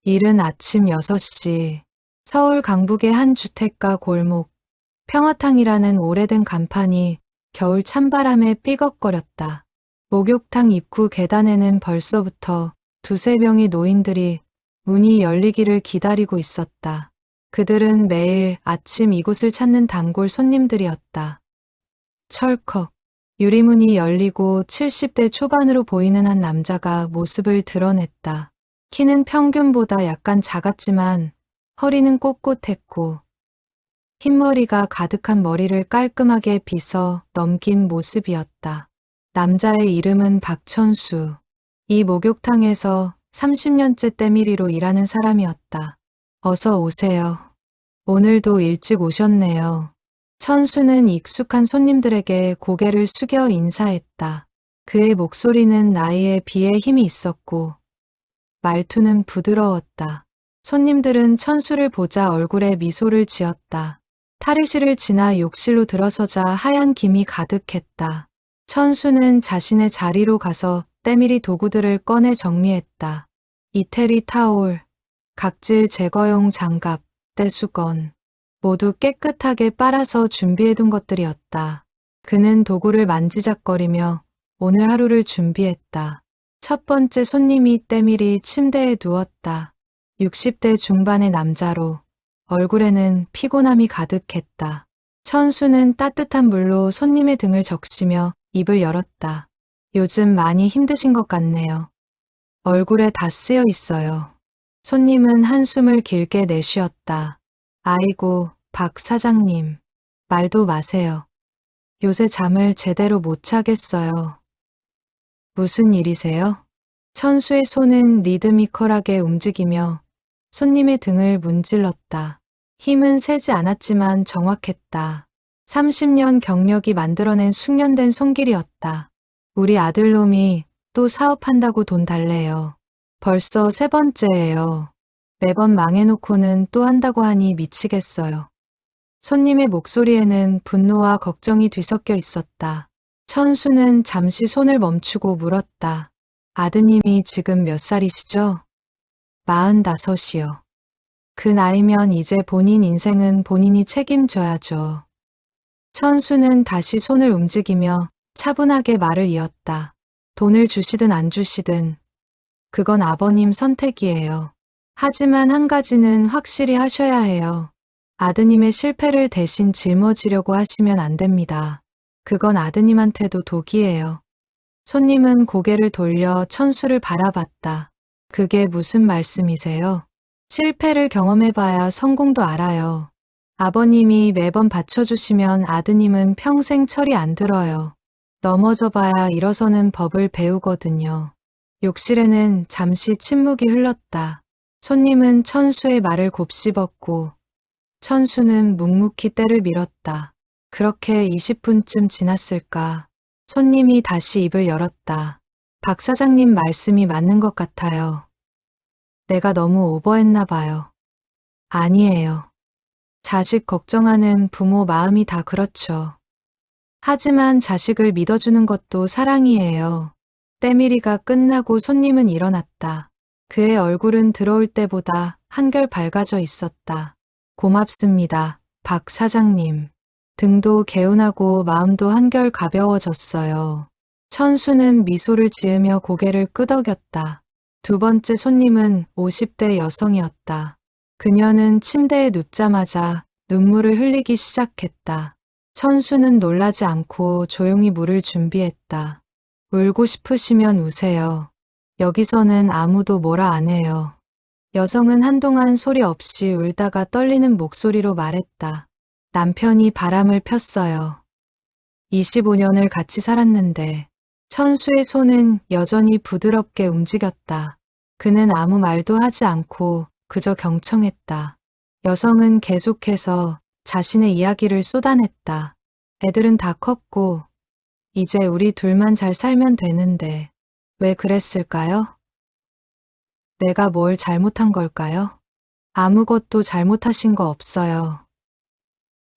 이른 아침 6시 서울 강북의 한 주택가 골목 평화탕이라는 오래된 간판이 겨울 찬바람에 삐걱거렸다. 목욕탕 입구 계단에는 벌써부터 두세 명의 노인들이 문이 열리기를 기다리고 있었다. 그들은 매일 아침 이곳을 찾는 단골 손님들이었다. 철컥 유리문이 열리고 70대 초반으로 보이는 한 남자가 모습을 드러냈다. 키는 평균보다 약간 작았지만 허리는 꼿꼿했고 흰머리가 가득한 머리를 깔끔하게 빗어 넘긴 모습이었다. 남자의 이름은 박천수. 이 목욕탕에서 30년째 때밀이로 일하는 사람이었다. 어서 오세요. 오늘도 일찍 오셨네요. 천수는 익숙한 손님들에게 고개를 숙여 인사했다. 그의 목소리는 나이에 비해 힘이 있었고 말투는 부드러웠다. 손님들은 천수를 보자 얼굴에 미소를 지었다. 탈의실을 지나 욕실로 들어서자 하얀 김이 가득했다. 천수는 자신의 자리로 가서 때밀이 도구들을 꺼내 정리했다. 이태리 타올, 각질 제거용 장갑, 떼수건, 모두 깨끗하게 빨아서 준비해둔 것들이었다. 그는 도구를 만지작거리며 오늘 하루를 준비했다. 첫 번째 손님이 때밀이 침대에 누웠다. 60대 중반의 남자로 얼굴에는 피곤함이 가득했다. 천수는 따뜻한 물로 손님의 등을 적시며 입을 열었다. 요즘 많이 힘드신 것 같네요. 얼굴에 다 쓰여 있어요. 손님은 한숨을 길게 내쉬었다. 아이고, 박 사장님. 말도 마세요. 요새 잠을 제대로 못 자겠어요. 무슨 일이세요? 천수의 손은 리드미컬하게 움직이며 손님의 등을 문질렀다. 힘은 세지 않았지만 정확했다. 30년 경력이 만들어낸 숙련된 손길이었다. 우리 아들놈이 또 사업한다고 돈 달래요. 벌써 세 번째예요. 매번 망해놓고는 또 한다고 하니 미치겠어요. 손님의 목소리에는 분노와 걱정이 뒤섞여 있었다. 천수는 잠시 손을 멈추고 물었다. 아드님이 지금 몇 살이시죠? 45이요. 그 나이면 이제 본인 인생은 본인이 책임져야죠. 천수는 다시 손을 움직이며 차분하게 말을 이었다. 돈을 주시든 안 주시든 그건 아버님 선택이에요. 하지만 한 가지는 확실히 하셔야 해요. 아드님의 실패를 대신 짊어지려고 하시면 안 됩니다. 그건 아드님한테도 독이에요. 손님은 고개를 돌려 천수를 바라봤다. 그게 무슨 말씀이세요? 실패를 경험해봐야 성공도 알아요. 아버님이 매번 받쳐주시면 아드님은 평생 철이 안 들어요. 넘어져봐야 일어서는 법을 배우거든요. 욕실에는 잠시 침묵이 흘렀다. 손님은 천수의 말을 곱씹었고 천수는 묵묵히 때를 밀었다. 그렇게 20분쯤 지났을까. 손님이 다시 입을 열었다. 박 사장님 말씀이 맞는 것 같아요. 내가 너무 오버했나 봐요. 아니에요. 자식 걱정하는 부모 마음이 다 그렇죠. 하지만 자식을 믿어주는 것도 사랑이에요. 때밀이가 끝나고 손님은 일어났다. 그의 얼굴은 들어올 때보다 한결 밝아져 있었다. 고맙습니다, 박 사장님. 등도 개운하고 마음도 한결 가벼워졌어요. 천수는 미소를 지으며 고개를 끄덕였다. 두 번째 손님은 50대 여성이었다. 그녀는 침대에 눕자마자 눈물을 흘리기 시작했다. 천수는 놀라지 않고 조용히 물을 준비했다. 울고 싶으시면 우세요. 여기서는 아무도 뭐라 안 해요. 여성은 한동안 소리 없이 울다가 떨리는 목소리로 말했다. 남편이 바람을 폈어요. 25년을 같이 살았는데 천수의 손은 여전히 부드럽게 움직였다. 그는 아무 말도 하지 않고 그저 경청했다. 여성은 계속해서 자신의 이야기를 쏟아냈다. 애들은 다 컸고 이제 우리 둘만 잘 살면 되는데 왜 그랬을까요? 내가 뭘 잘못한 걸까요? 아무것도 잘못하신 거 없어요.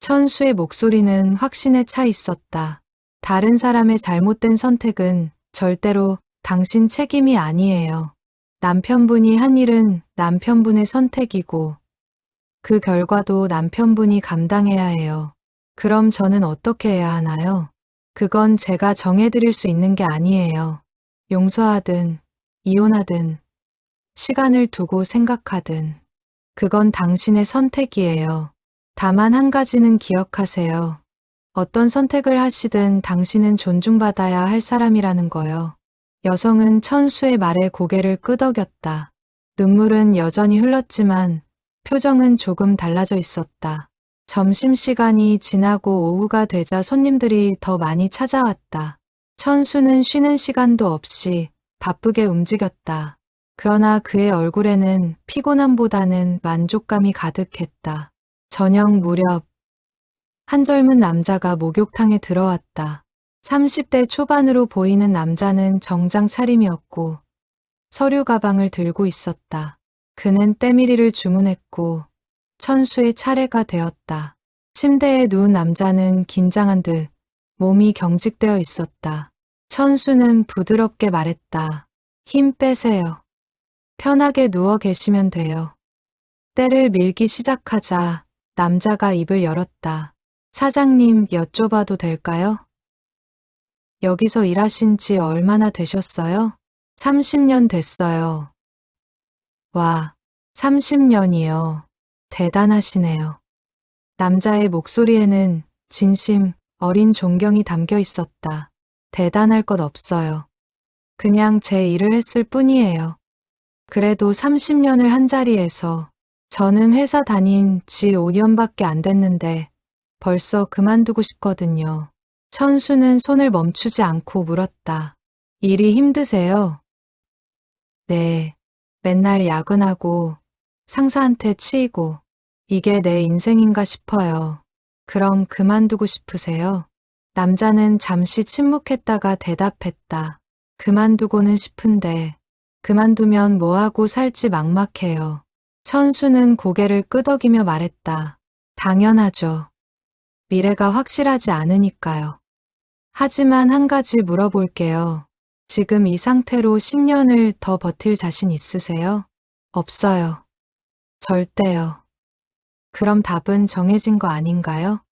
천수의 목소리는 확신에 차 있었다. 다른 사람의 잘못된 선택은 절대로 당신 책임이 아니에요. 남편분이 한 일은 남편분의 선택이고 그 결과도 남편분이 감당해야 해요. 그럼 저는 어떻게 해야 하나요? 그건 제가 정해드릴 수 있는 게 아니에요. 용서하든 이혼하든 시간을 두고 생각하든 그건 당신의 선택이에요. 다만 한 가지는 기억하세요. 어떤 선택을 하시든 당신은 존중받아야 할 사람이라는 거요. 여성은 천수의 말에 고개를 끄덕였다. 눈물은 여전히 흘렀지만 표정은 조금 달라져 있었다. 점심시간이 지나고 오후가 되자 손님들이 더 많이 찾아왔다. 천수는 쉬는 시간도 없이 바쁘게 움직였다. 그러나 그의 얼굴에는 피곤함보다는 만족감이 가득했다. 저녁 무렵 한 젊은 남자가 목욕탕에 들어왔다. 30대 초반으로 보이는 남자는 정장 차림이었고 서류 가방을 들고 있었다. 그는 때밀이를 주문했고 천수의 차례가 되었다. 침대에 누운 남자는 긴장한 듯 몸이 경직되어 있었다. 천수는 부드럽게 말했다. 힘 빼세요. 편하게 누워 계시면 돼요. 때를 밀기 시작하자 남자가 입을 열었다. 사장님, 여쭤봐도 될까요? 여기서 일하신 지 얼마나 되셨어요? 30년 됐어요. 와, 30년이요. 대단하시네요. 남자의 목소리에는 진심, 어린 존경이 담겨 있었다. 대단할 것 없어요. 그냥 제 일을 했을 뿐이에요. 그래도 30년을 한 자리에서 저는 회사 다닌 지 5년밖에 안 됐는데 벌써 그만두고 싶거든요. 천수는 손을 멈추지 않고 물었다. 일이 힘드세요? 네. 맨날 야근하고 상사한테 치이고 이게 내 인생인가 싶어요. 그럼 그만두고 싶으세요? 남자는 잠시 침묵했다가 대답했다. 그만두고는 싶은데 그만두면 뭐하고 살지 막막해요. 천수는 고개를 끄덕이며 말했다. 당연하죠. 미래가 확실하지 않으니까요. 하지만 한 가지 물어볼게요. 지금 이 상태로 10년을 더 버틸 자신 있으세요? 없어요. 절대요. 그럼 답은 정해진 거 아닌가요?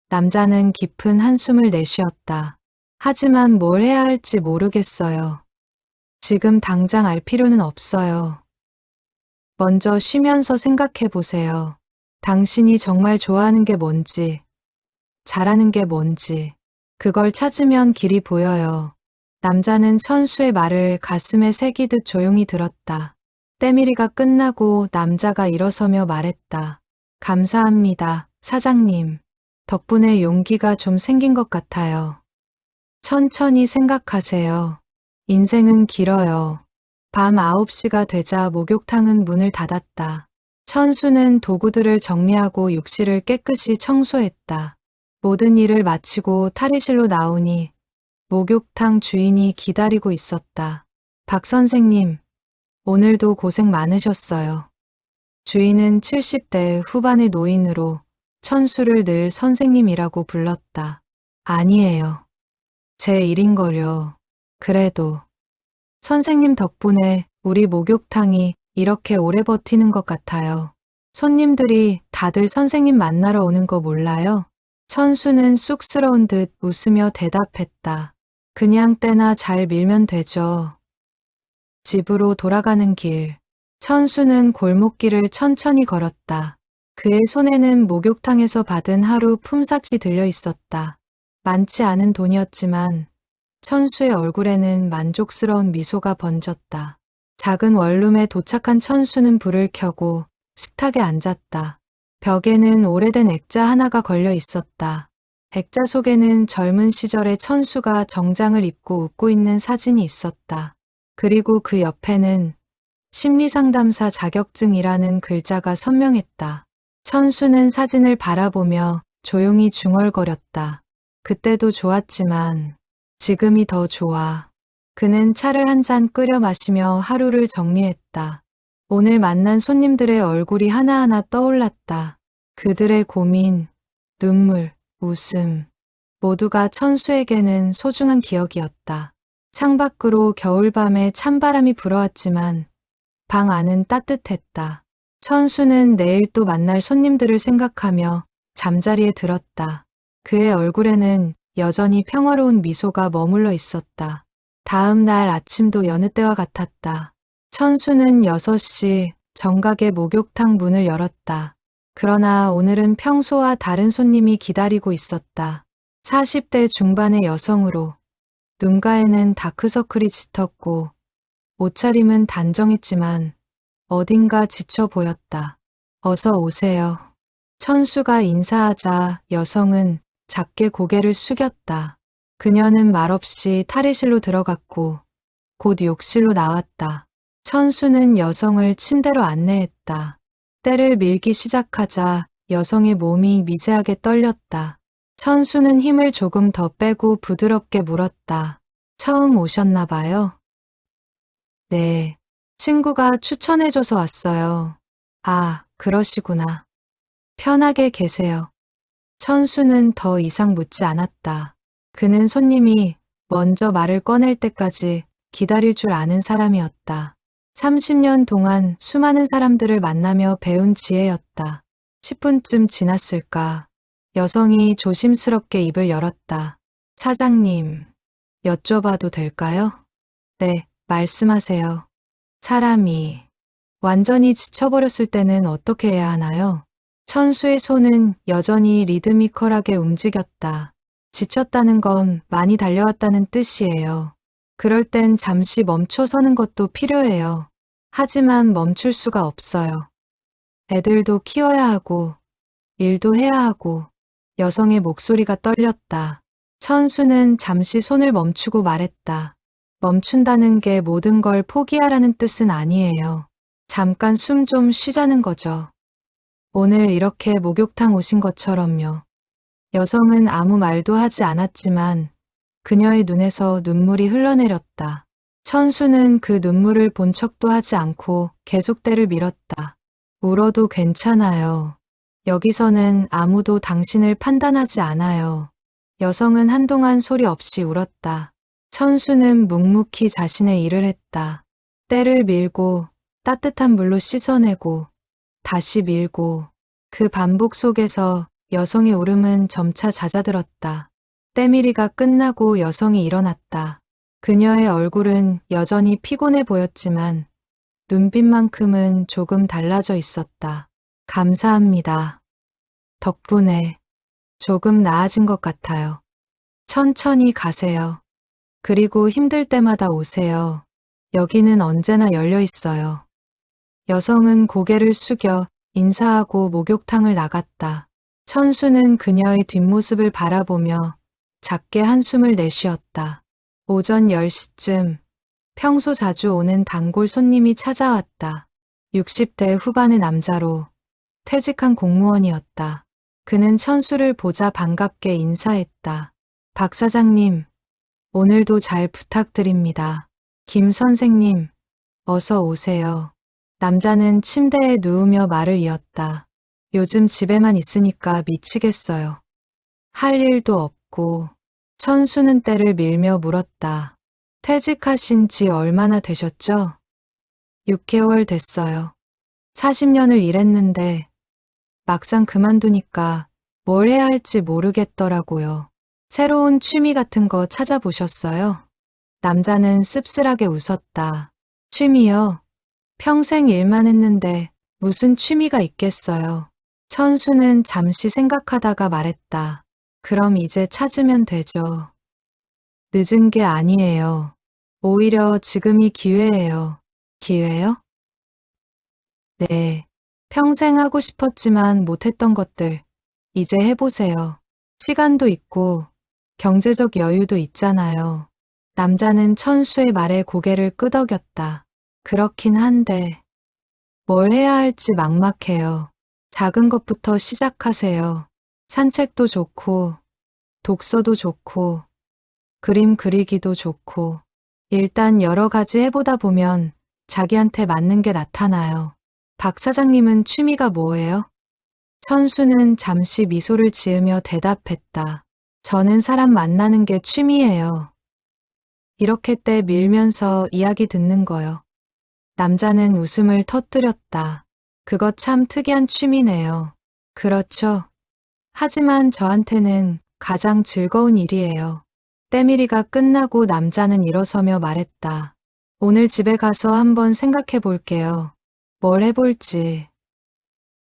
남자는 깊은 한숨을 내쉬었다. 하지만 뭘 해야 할지 모르겠어요. 지금 당장 알 필요는 없어요. 먼저 쉬면서 생각해 보세요. 당신이 정말 좋아하는 게 뭔지, 잘하는 게 뭔지, 그걸 찾으면 길이 보여요. 남자는 천수의 말을 가슴에 새기듯 조용히 들었다. 때밀이가 끝나고 남자가 일어서며 말했다. 감사합니다, 사장님. 덕분에 용기가 좀 생긴 것 같아요. 천천히 생각하세요. 인생은 길어요. 밤 9시가 되자 목욕탕은 문을 닫았다. 천수는 도구들을 정리하고 욕실을 깨끗이 청소했다. 모든 일을 마치고 탈의실로 나오니 목욕탕 주인이 기다리고 있었다. 박 선생님, 오늘도 고생 많으셨어요. 주인은 70대 후반의 노인으로 천수를 늘 선생님이라고 불렀다. 아니에요. 제 일인걸요. 그래도 선생님 덕분에 우리 목욕탕이 이렇게 오래 버티는 것 같아요. 손님들이 다들 선생님 만나러 오는 거 몰라요? 천수는 쑥스러운 듯 웃으며 대답했다. 그냥 때나 잘 밀면 되죠. 집으로 돌아가는 길. 천수는 골목길을 천천히 걸었다. 그의 손에는 목욕탕에서 받은 하루 품삯이 들려 있었다. 많지 않은 돈이었지만 천수의 얼굴에는 만족스러운 미소가 번졌다. 작은 원룸에 도착한 천수는 불을 켜고 식탁에 앉았다. 벽에는 오래된 액자 하나가 걸려 있었다. 액자 속에는 젊은 시절의 천수가 정장을 입고 웃고 있는 사진이 있었다. 그리고 그 옆에는 심리상담사 자격증이라는 글자가 선명했다. 천수는 사진을 바라보며 조용히 중얼거렸다. 그때도 좋았지만 지금이 더 좋아. 그는 차를 한 잔 끓여 마시며 하루를 정리했다. 오늘 만난 손님들의 얼굴이 하나하나 떠올랐다. 그들의 고민, 눈물, 웃음, 모두가 천수에게는 소중한 기억이었다. 창밖으로 겨울밤에 찬바람이 불어왔지만 방 안은 따뜻했다. 천수는 내일 또 만날 손님들을 생각하며 잠자리에 들었다. 그의 얼굴에는 여전히 평화로운 미소가 머물러 있었다. 다음 날 아침도 여느 때와 같았다. 천수는 6시 정각에 목욕탕 문을 열었다. 그러나 오늘은 평소와 다른 손님이 기다리고 있었다. 40대 중반의 여성으로 눈가에는 다크서클이 짙었고 옷차림은 단정했지만 어딘가 지쳐 보였다. 어서 오세요. 천수가 인사하자 여성은 작게 고개를 숙였다. 그녀는 말없이 탈의실로 들어갔고 곧 욕실로 나왔다. 천수는 여성을 침대로 안내했다. 때를 밀기 시작하자 여성의 몸이 미세하게 떨렸다. 천수는 힘을 조금 더 빼고 부드럽게 물었다. 처음 오셨나 봐요? 네. 친구가 추천해줘서 왔어요. 아, 그러시구나. 편하게 계세요. 천수는 더 이상 묻지 않았다. 그는 손님이 먼저 말을 꺼낼 때까지 기다릴 줄 아는 사람이었다. 30년 동안 수많은 사람들을 만나며 배운 지혜였다. 10분쯤 지났을까? 여성이 조심스럽게 입을 열었다. 사장님, 여쭤봐도 될까요? 네, 말씀하세요. 사람이 완전히 지쳐버렸을 때는 어떻게 해야 하나요? 천수의 손은 여전히 리드미컬하게 움직였다. 지쳤다는 건 많이 달려왔다는 뜻이에요. 그럴 땐 잠시 멈춰 서는 것도 필요해요. 하지만 멈출 수가 없어요. 애들도 키워야 하고, 일도 해야 하고, 여성의 목소리가 떨렸다. 천수는 잠시 손을 멈추고 말했다. 멈춘다는 게 모든 걸 포기하라는 뜻은 아니에요. 잠깐 숨 좀 쉬자는 거죠. 오늘 이렇게 목욕탕 오신 것처럼요. 여성은 아무 말도 하지 않았지만 그녀의 눈에서 눈물이 흘러내렸다. 천수는 그 눈물을 본 척도 하지 않고 계속 때를 밀었다. 울어도 괜찮아요. 여기서는 아무도 당신을 판단하지 않아요. 여성은 한동안 소리 없이 울었다. 천수는 묵묵히 자신의 일을 했다. 때를 밀고 따뜻한 물로 씻어내고 다시 밀고 그 반복 속에서 여성의 울음은 점차 잦아들었다. 때밀이가 끝나고 여성이 일어났다. 그녀의 얼굴은 여전히 피곤해 보였지만 눈빛만큼은 조금 달라져 있었다. 감사합니다. 덕분에 조금 나아진 것 같아요. 천천히 가세요. 그리고 힘들 때마다 오세요. 여기는 언제나 열려 있어요. 여성은 고개를 숙여 인사하고 목욕탕을 나갔다. 천수는 그녀의 뒷모습을 바라보며 작게 한숨을 내쉬었다. 오전 10시쯤 평소 자주 오는 단골 손님이 찾아왔다. 60대 후반의 남자로 퇴직한 공무원이었다. 그는 천수를 보자 반갑게 인사했다. 박 사장님, 오늘도 잘 부탁드립니다. 김 선생님, 어서 오세요. 남자는 침대에 누우며 말을 이었다. 요즘 집에만 있으니까 미치겠어요. 할 일도 없고. 천수는 때를 밀며 물었다. 퇴직하신 지 얼마나 되셨죠? 6개월 됐어요. 40년을 일했는데 막상 그만두니까 뭘 해야 할지 모르겠더라고요. 새로운 취미 같은 거 찾아보셨어요? 남자는 씁쓸하게 웃었다. 취미요? 평생 일만 했는데 무슨 취미가 있겠어요. 천수는 잠시 생각하다가 말했다. 그럼 이제 찾으면 되죠. 늦은 게 아니에요. 오히려 지금이 기회예요. 기회요? 네. 평생 하고 싶었지만 못했던 것들, 이제 해보세요. 시간도 있고 경제적 여유도 있잖아요. 남자는 천수의 말에 고개를 끄덕였다. 그렇긴 한데 뭘 해야 할지 막막해요. 작은 것부터 시작하세요. 산책도 좋고 독서도 좋고 그림 그리기도 좋고 일단 여러 가지 해보다 보면 자기한테 맞는 게 나타나요. 박 사장님은 취미가 뭐예요? 천수는 잠시 미소를 지으며 대답했다. 저는 사람 만나는 게 취미예요. 이렇게 때 밀면서 이야기 듣는 거요. 남자는 웃음을 터뜨렸다. 그거 참 특이한 취미네요. 그렇죠. 하지만 저한테는 가장 즐거운 일이에요. 때밀이가 끝나고 남자는 일어서며 말했다. 오늘 집에 가서 한번 생각해 볼게요. 뭘 해볼지.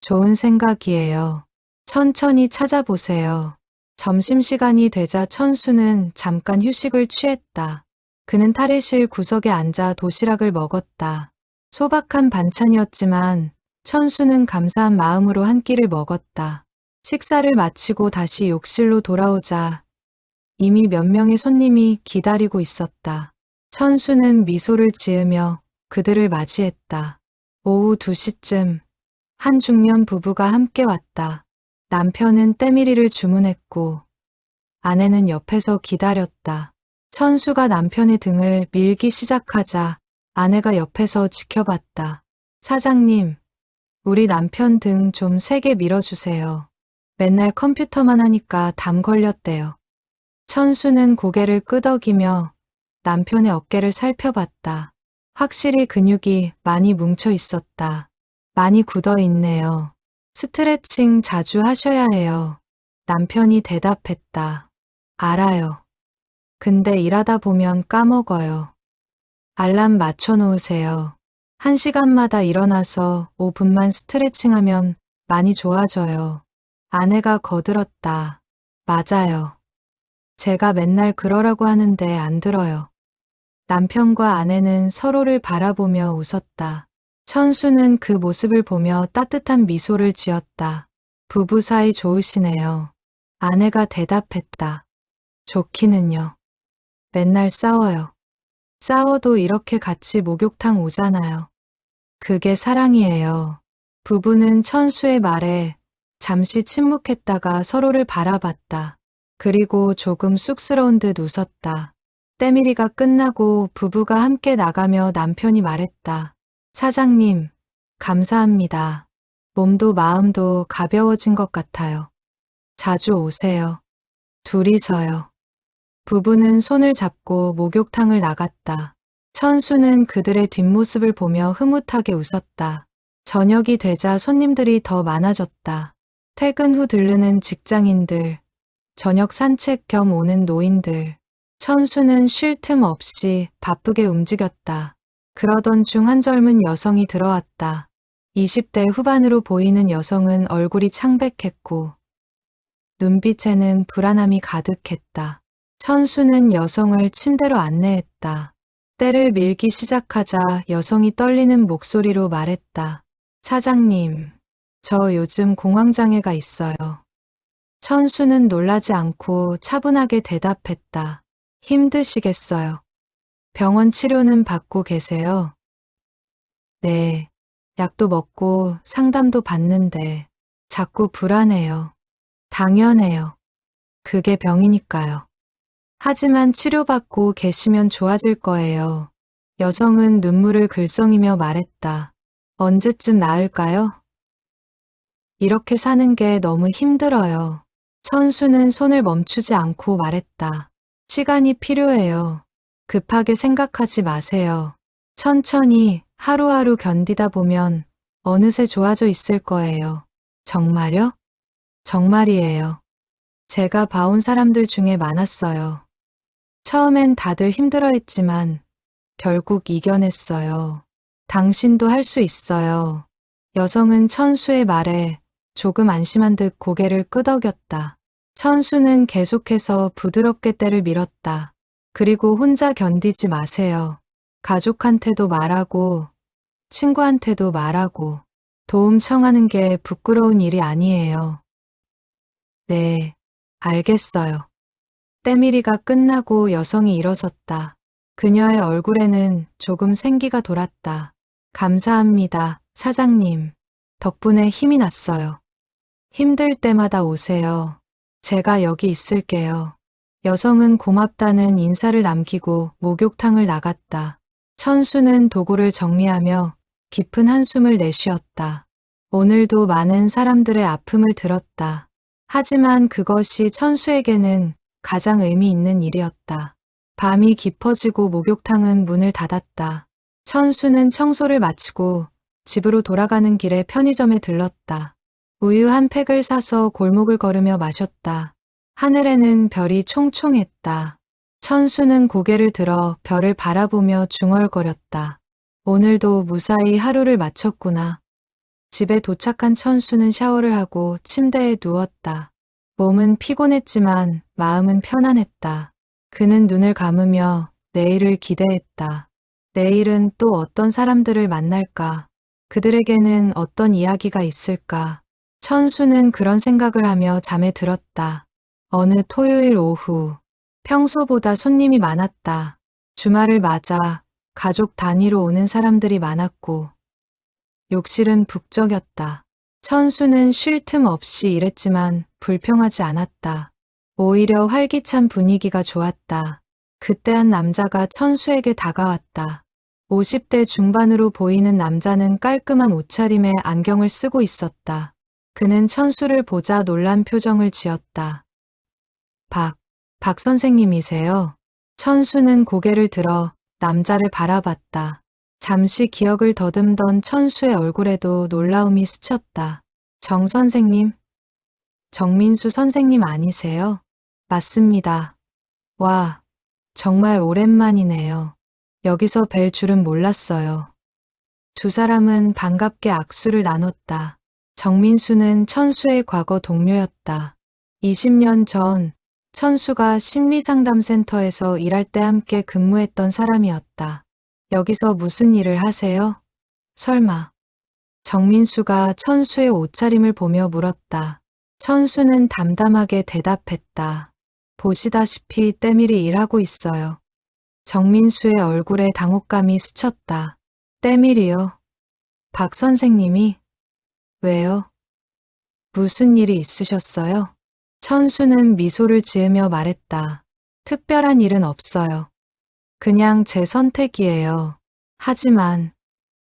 좋은 생각이에요. 천천히 찾아보세요. 점심시간이 되자 천수는 잠깐 휴식을 취했다. 그는 탈의실 구석에 앉아 도시락을 먹었다. 소박한 반찬이었지만 천수는 감사한 마음으로 한 끼를 먹었다. 식사를 마치고 다시 욕실로 돌아오자 이미 몇 명의 손님이 기다리고 있었다. 천수는 미소를 지으며 그들을 맞이했다. 오후 2시쯤 한 중년 부부가 함께 왔다. 남편은 때밀이를 주문했고 아내는 옆에서 기다렸다. 천수가 남편의 등을 밀기 시작하자 아내가 옆에서 지켜봤다. 사장님, 우리 남편 등 좀 세게 밀어주세요. 맨날 컴퓨터만 하니까 담 걸렸대요. 천수는 고개를 끄덕이며 남편의 어깨를 살펴봤다. 확실히 근육이 많이 뭉쳐 있었다. 많이 굳어 있네요. 스트레칭 자주 하셔야 해요. 남편이 대답했다. 알아요. 근데 일하다 보면 까먹어요. 알람 맞춰 놓으세요. 1시간마다 일어나서 5분만 스트레칭하면 많이 좋아져요. 아내가 거들었다. 맞아요. 제가 맨날 그러라고 하는데 안 들어요. 남편과 아내는 서로를 바라보며 웃었다. 천수는 그 모습을 보며 따뜻한 미소를 지었다. 부부 사이 좋으시네요. 아내가 대답했다. 좋기는요. 맨날 싸워요. 싸워도 이렇게 같이 목욕탕 오잖아요. 그게 사랑이에요. 부부는 천수의 말에 잠시 침묵했다가 서로를 바라봤다. 그리고 조금 쑥스러운 듯 웃었다. 때밀이가 끝나고 부부가 함께 나가며 남편이 말했다. 사장님, 감사합니다. 몸도 마음도 가벼워진 것 같아요. 자주 오세요. 둘이서요. 부부는 손을 잡고 목욕탕을 나갔다. 천수는 그들의 뒷모습을 보며 흐뭇하게 웃었다. 저녁이 되자 손님들이 더 많아졌다. 퇴근 후 들르는 직장인들, 저녁 산책 겸 오는 노인들. 천수는 쉴 틈 없이 바쁘게 움직였다. 그러던 중 한 젊은 여성이 들어왔다. 20대 후반으로 보이는 여성은 얼굴이 창백했고 눈빛에는 불안함이 가득했다. 천수는 여성을 침대로 안내했다. 때를 밀기 시작하자 여성이 떨리는 목소리로 말했다. 사장님, 저 요즘 공황장애가 있어요. 천수는 놀라지 않고 차분하게 대답했다. 힘드시겠어요. 병원 치료는 받고 계세요? 네, 약도 먹고 상담도 받는데 자꾸 불안해요. 당연해요. 그게 병이니까요. 하지만 치료받고 계시면 좋아질 거예요. 여성은 눈물을 글썽이며 말했다. 언제쯤 나을까요? 이렇게 사는 게 너무 힘들어요. 천수는 손을 멈추지 않고 말했다. 시간이 필요해요. 급하게 생각하지 마세요. 천천히 하루하루 견디다 보면 어느새 좋아져 있을 거예요. 정말요? 정말이에요. 제가 봐온 사람들 중에 많았어요. 처음엔 다들 힘들어했지만 결국 이겨냈어요. 당신도 할 수 있어요. 여성은 천수의 말에 조금 안심한 듯 고개를 끄덕였다. 천수는 계속해서 부드럽게 때를 밀었다. 그리고 혼자 견디지 마세요. 가족한테도 말하고 친구한테도 말하고 도움 청하는 게 부끄러운 일이 아니에요. 네, 알겠어요. 때밀이가 끝나고 여성이 일어섰다. 그녀의 얼굴에는 조금 생기가 돌았다. 감사합니다, 사장님. 덕분에 힘이 났어요. 힘들 때마다 오세요. 제가 여기 있을게요. 여성은 고맙다는 인사를 남기고 목욕탕을 나갔다. 천수는 도구를 정리하며 깊은 한숨을 내쉬었다. 오늘도 많은 사람들의 아픔을 들었다. 하지만 그것이 천수에게는 가장 의미 있는 일이었다. 밤이 깊어지고 목욕탕은 문을 닫았다. 천수는 청소를 마치고 집으로 돌아가는 길에 편의점에 들렀다. 우유 한 팩을 사서 골목을 걸으며 마셨다. 하늘에는 별이 총총했다. 천수는 고개를 들어 별을 바라보며 중얼거렸다. 오늘도 무사히 하루를 마쳤구나. 집에 도착한 천수는 샤워를 하고 침대에 누웠다. 몸은 피곤했지만 마음은 편안했다. 그는 눈을 감으며 내일을 기대했다. 내일은 또 어떤 사람들을 만날까? 그들에게는 어떤 이야기가 있을까? 천수는 그런 생각을 하며 잠에 들었다. 어느 토요일 오후, 평소보다 손님이 많았다. 주말을 맞아 가족 단위로 오는 사람들이 많았고, 욕실은 북적였다. 천수는 쉴 틈 없이 일했지만 불평하지 않았다. 오히려 활기찬 분위기가 좋았다. 그때 한 남자가 천수에게 다가왔다. 50대 중반으로 보이는 남자는 깔끔한 옷차림에 안경을 쓰고 있었다. 그는 천수를 보자 놀란 표정을 지었다. 박 선생님이세요? 천수는 고개를 들어 남자를 바라봤다. 잠시 기억을 더듬던 천수의 얼굴에도 놀라움이 스쳤다. 정 선생님? 정민수 선생님 아니세요? 맞습니다. 와, 정말 오랜만이네요. 여기서 뵐 줄은 몰랐어요. 두 사람은 반갑게 악수를 나눴다. 정민수는 천수의 과거 동료였다. 20년 전 천수가 심리상담센터에서 일할 때 함께 근무했던 사람이었다. 여기서 무슨 일을 하세요? 설마. 정민수가 천수의 옷차림을 보며 물었다. 천수는 담담하게 대답했다. 보시다시피 때밀이 일하고 있어요. 정민수의 얼굴에 당혹감이 스쳤다. 때밀이요? 박 선생님이? 왜요? 무슨 일이 있으셨어요? 천수는 미소를 지으며 말했다. 특별한 일은 없어요. 그냥 제 선택이에요. 하지만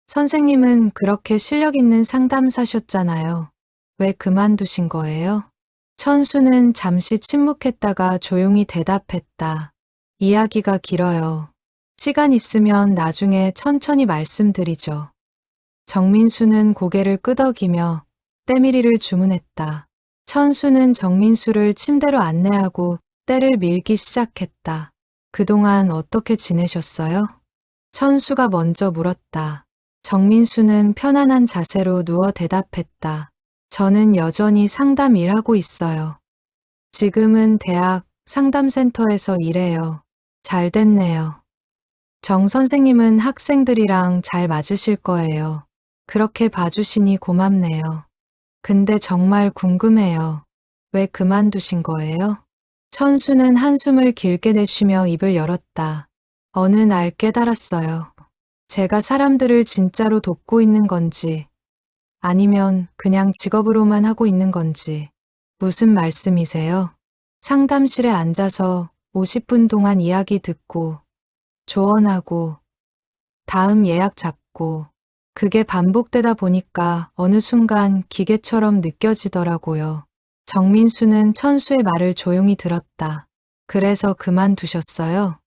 선생님은 그렇게 실력 있는 상담사셨잖아요. 왜 그만두신 거예요? 천수는 잠시 침묵했다가 조용히 대답했다. 이야기가 길어요. 시간 있으면 나중에 천천히 말씀드리죠. 정민수는 고개를 끄덕이며 때밀이를 주문했다. 천수는 정민수를 침대로 안내하고 때를 밀기 시작했다. 그동안 어떻게 지내셨어요? 천수가 먼저 물었다. 정민수는 편안한 자세로 누워 대답했다. 저는 여전히 상담 일하고 있어요. 지금은 대학 상담센터에서 일해요. 잘 됐네요. 정 선생님은 학생들이랑 잘 맞으실 거예요. 그렇게 봐주시니 고맙네요. 근데 정말 궁금해요. 왜 그만두신 거예요? 천수는 한숨을 길게 내쉬며 입을 열었다. 어느 날 깨달았어요. 제가 사람들을 진짜로 돕고 있는 건지, 아니면 그냥 직업으로만 하고 있는 건지. 무슨 말씀이세요? 상담실에 앉아서 50분 동안 이야기 듣고, 조언하고, 다음 예약 잡고, 그게 반복되다 보니까 어느 순간 기계처럼 느껴지더라고요. 정민수는 천수의 말을 조용히 들었다. 그래서 그만두셨어요?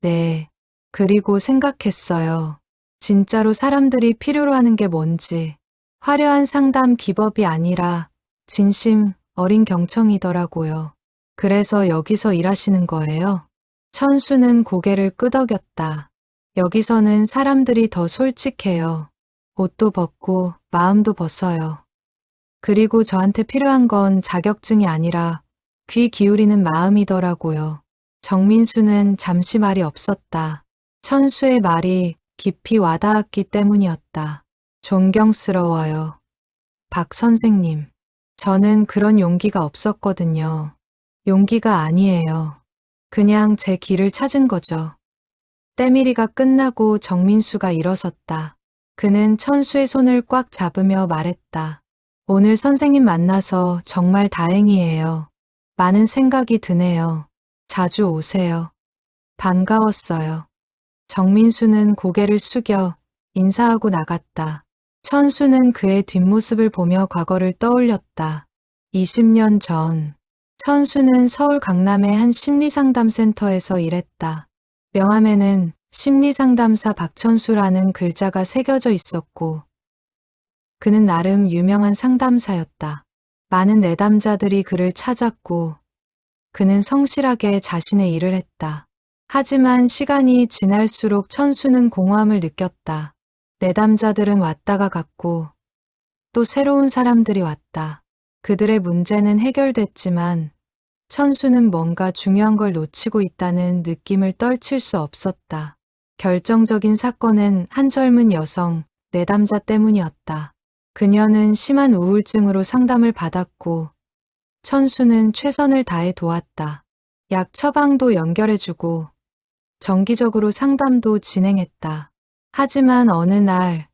네. 그리고 생각했어요. 진짜로 사람들이 필요로 하는 게 뭔지. 화려한 상담 기법이 아니라 진심 어린 경청이더라고요. 그래서 여기서 일하시는 거예요? 천수는 고개를 끄덕였다. 여기서는 사람들이 더 솔직해요. 옷도 벗고 마음도 벗어요. 그리고 저한테 필요한 건 자격증이 아니라 귀 기울이는 마음이더라고요. 정민수는 잠시 말이 없었다. 천수의 말이 깊이 와닿았기 때문이었다. 존경스러워요. 박 선생님. 저는 그런 용기가 없었거든요. 용기가 아니에요. 그냥 제 길을 찾은 거죠. 때밀이가 끝나고 정민수가 일어섰다. 그는 천수의 손을 꽉 잡으며 말했다. 오늘 선생님 만나서 정말 다행이에요. 많은 생각이 드네요. 자주 오세요. 반가웠어요. 정민수는 고개를 숙여 인사하고 나갔다. 천수는 그의 뒷모습을 보며 과거를 떠올렸다. 20년 전, 천수는 서울 강남의 한 심리상담센터에서 일했다. 명함에는 심리상담사 박천수라는 글자가 새겨져 있었고, 그는 나름 유명한 상담사였다. 많은 내담자들이 그를 찾았고, 그는 성실하게 자신의 일을 했다. 하지만 시간이 지날수록 천수는 공허함을 느꼈다. 내담자들은 왔다가 갔고, 또 새로운 사람들이 왔다. 그들의 문제는 해결됐지만, 천수는 뭔가 중요한 걸 놓치고 있다는 느낌을 떨칠 수 없었다. 결정적인 사건은 한 젊은 여성, 내담자 때문이었다. 그녀는 심한 우울증으로 상담을 받았고, 천수는 최선을 다해 도왔다. 약 처방도 연결해주고, 정기적으로 상담도 진행했다. 하지만 어느 날,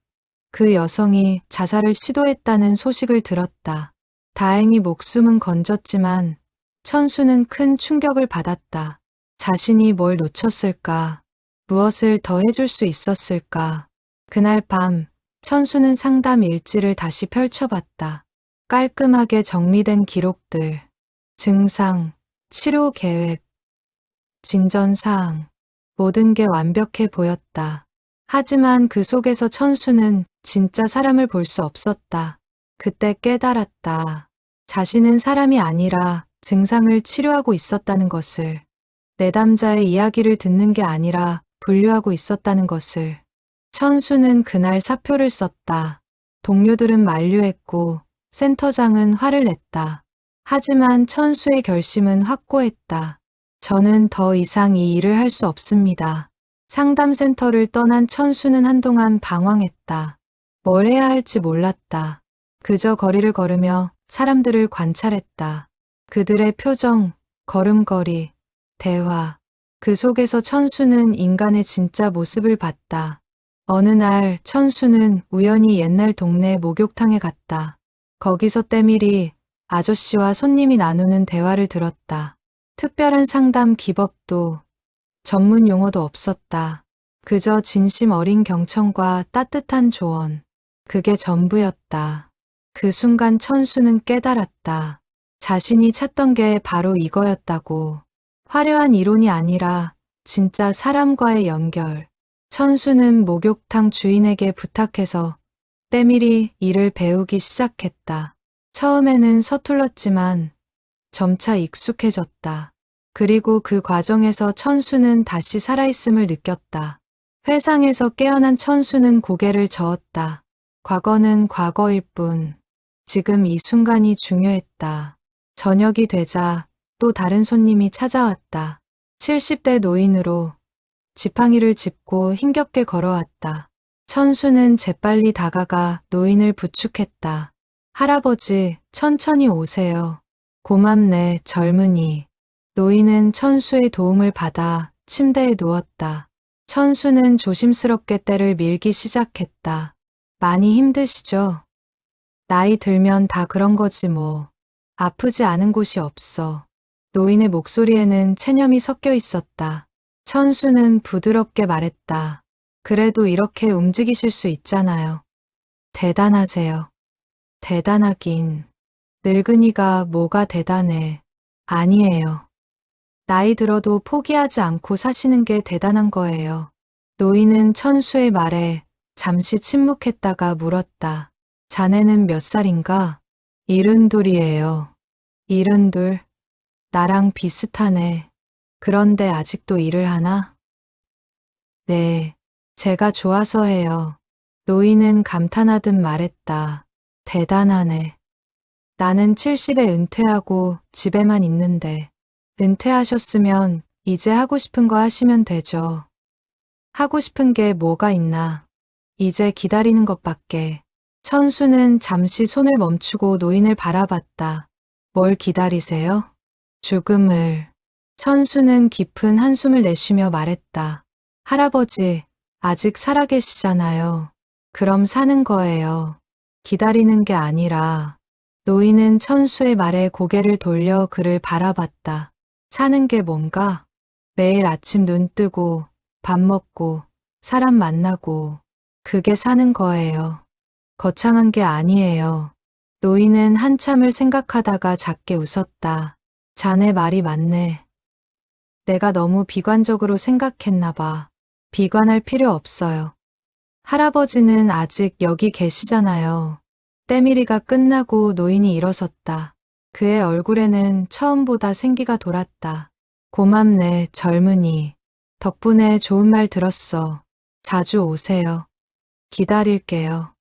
그 여성이 자살을 시도했다는 소식을 들었다. 다행히 목숨은 건졌지만, 천수는 큰 충격을 받았다. 자신이 뭘 놓쳤을까? 무엇을 더 해줄 수 있었을까? 그날 밤, 천수는 상담 일지를 다시 펼쳐봤다. 깔끔하게 정리된 기록들, 증상, 치료 계획, 진전사항, 모든 게 완벽해 보였다. 하지만 그 속에서 천수는 진짜 사람을 볼 수 없었다. 그때 깨달았다. 자신은 사람이 아니라 증상을 치료하고 있었다는 것을, 내담자의 이야기를 듣는 게 아니라 분류하고 있었다는 것을. 천수는 그날 사표를 썼다. 동료들은 만류했고 센터장은 화를 냈다. 하지만 천수의 결심은 확고했다. 저는 더 이상 이 일을 할 수 없습니다. 상담센터를 떠난 천수는 한동안 방황했다. 뭘 해야 할지 몰랐다. 그저 거리를 걸으며 사람들을 관찰했다. 그들의 표정, 걸음걸이, 대화. 그 속에서 천수는 인간의 진짜 모습을 봤다. 어느 날 천수는 우연히 옛날 동네 목욕탕에 갔다. 거기서 때밀이 아저씨와 손님이 나누는 대화를 들었다. 특별한 상담 기법도 전문 용어도 없었다. 그저 진심 어린 경청과 따뜻한 조언. 그게 전부였다. 그 순간 천수는 깨달았다. 자신이 찾던 게 바로 이거였다고. 화려한 이론이 아니라 진짜 사람과의 연결. 천수는 목욕탕 주인에게 부탁해서 때밀이 일을 배우기 시작했다. 처음에는 서툴렀지만 점차 익숙해졌다. 그리고 그 과정에서 천수는 다시 살아있음을 느꼈다. 회상에서 깨어난 천수는 고개를 저었다. 과거는 과거일 뿐, 지금 이 순간이 중요했다. 저녁이 되자 또 다른 손님이 찾아왔다. 70대 노인으로 지팡이를 짚고 힘겹게 걸어왔다. 천수는 재빨리 다가가 노인을 부축했다. 할아버지, 천천히 오세요. 고맙네, 젊은이. 노인은 천수의 도움을 받아 침대에 누웠다. 천수는 조심스럽게 때를 밀기 시작했다. 많이 힘드시죠? 나이 들면 다 그런 거지 뭐. 아프지 않은 곳이 없어. 노인의 목소리에는 체념이 섞여 있었다. 천수는 부드럽게 말했다. 그래도 이렇게 움직이실 수 있잖아요. 대단하세요. 대단하긴. 늙은이가 뭐가 대단해. 아니에요. 나이 들어도 포기하지 않고 사시는 게 대단한 거예요. 노인은 천수의 말에 잠시 침묵했다가 물었다. 자네는 몇 살인가? 72이에요. 72? 나랑 비슷하네. 그런데 아직도 일을 하나? 네, 제가 좋아서 해요. 노인은 감탄하듯 말했다. 대단하네. 나는 70에 은퇴하고 집에만 있는데. 은퇴하셨으면 이제 하고 싶은 거 하시면 되죠. 하고 싶은 게 뭐가 있나. 이제 기다리는 것밖에. 천수는 잠시 손을 멈추고 노인을 바라봤다. 뭘 기다리세요? 죽음을. 천수는 깊은 한숨을 내쉬며 말했다. 할아버지, 아직 살아계시잖아요. 그럼 사는 거예요. 기다리는 게 아니라. 노인은 천수의 말에 고개를 돌려 그를 바라봤다. 사는 게 뭔가? 매일 아침 눈 뜨고, 밥 먹고, 사람 만나고, 그게 사는 거예요. 거창한 게 아니에요. 노인은 한참을 생각하다가 작게 웃었다. 자네 말이 맞네. 내가 너무 비관적으로 생각했나 봐. 비관할 필요 없어요. 할아버지는 아직 여기 계시잖아요. 때밀이가 끝나고 노인이 일어섰다. 그의 얼굴에는 처음보다 생기가 돌았다. 고맙네, 젊은이. 덕분에 좋은 말 들었어. 자주 오세요. 기다릴게요.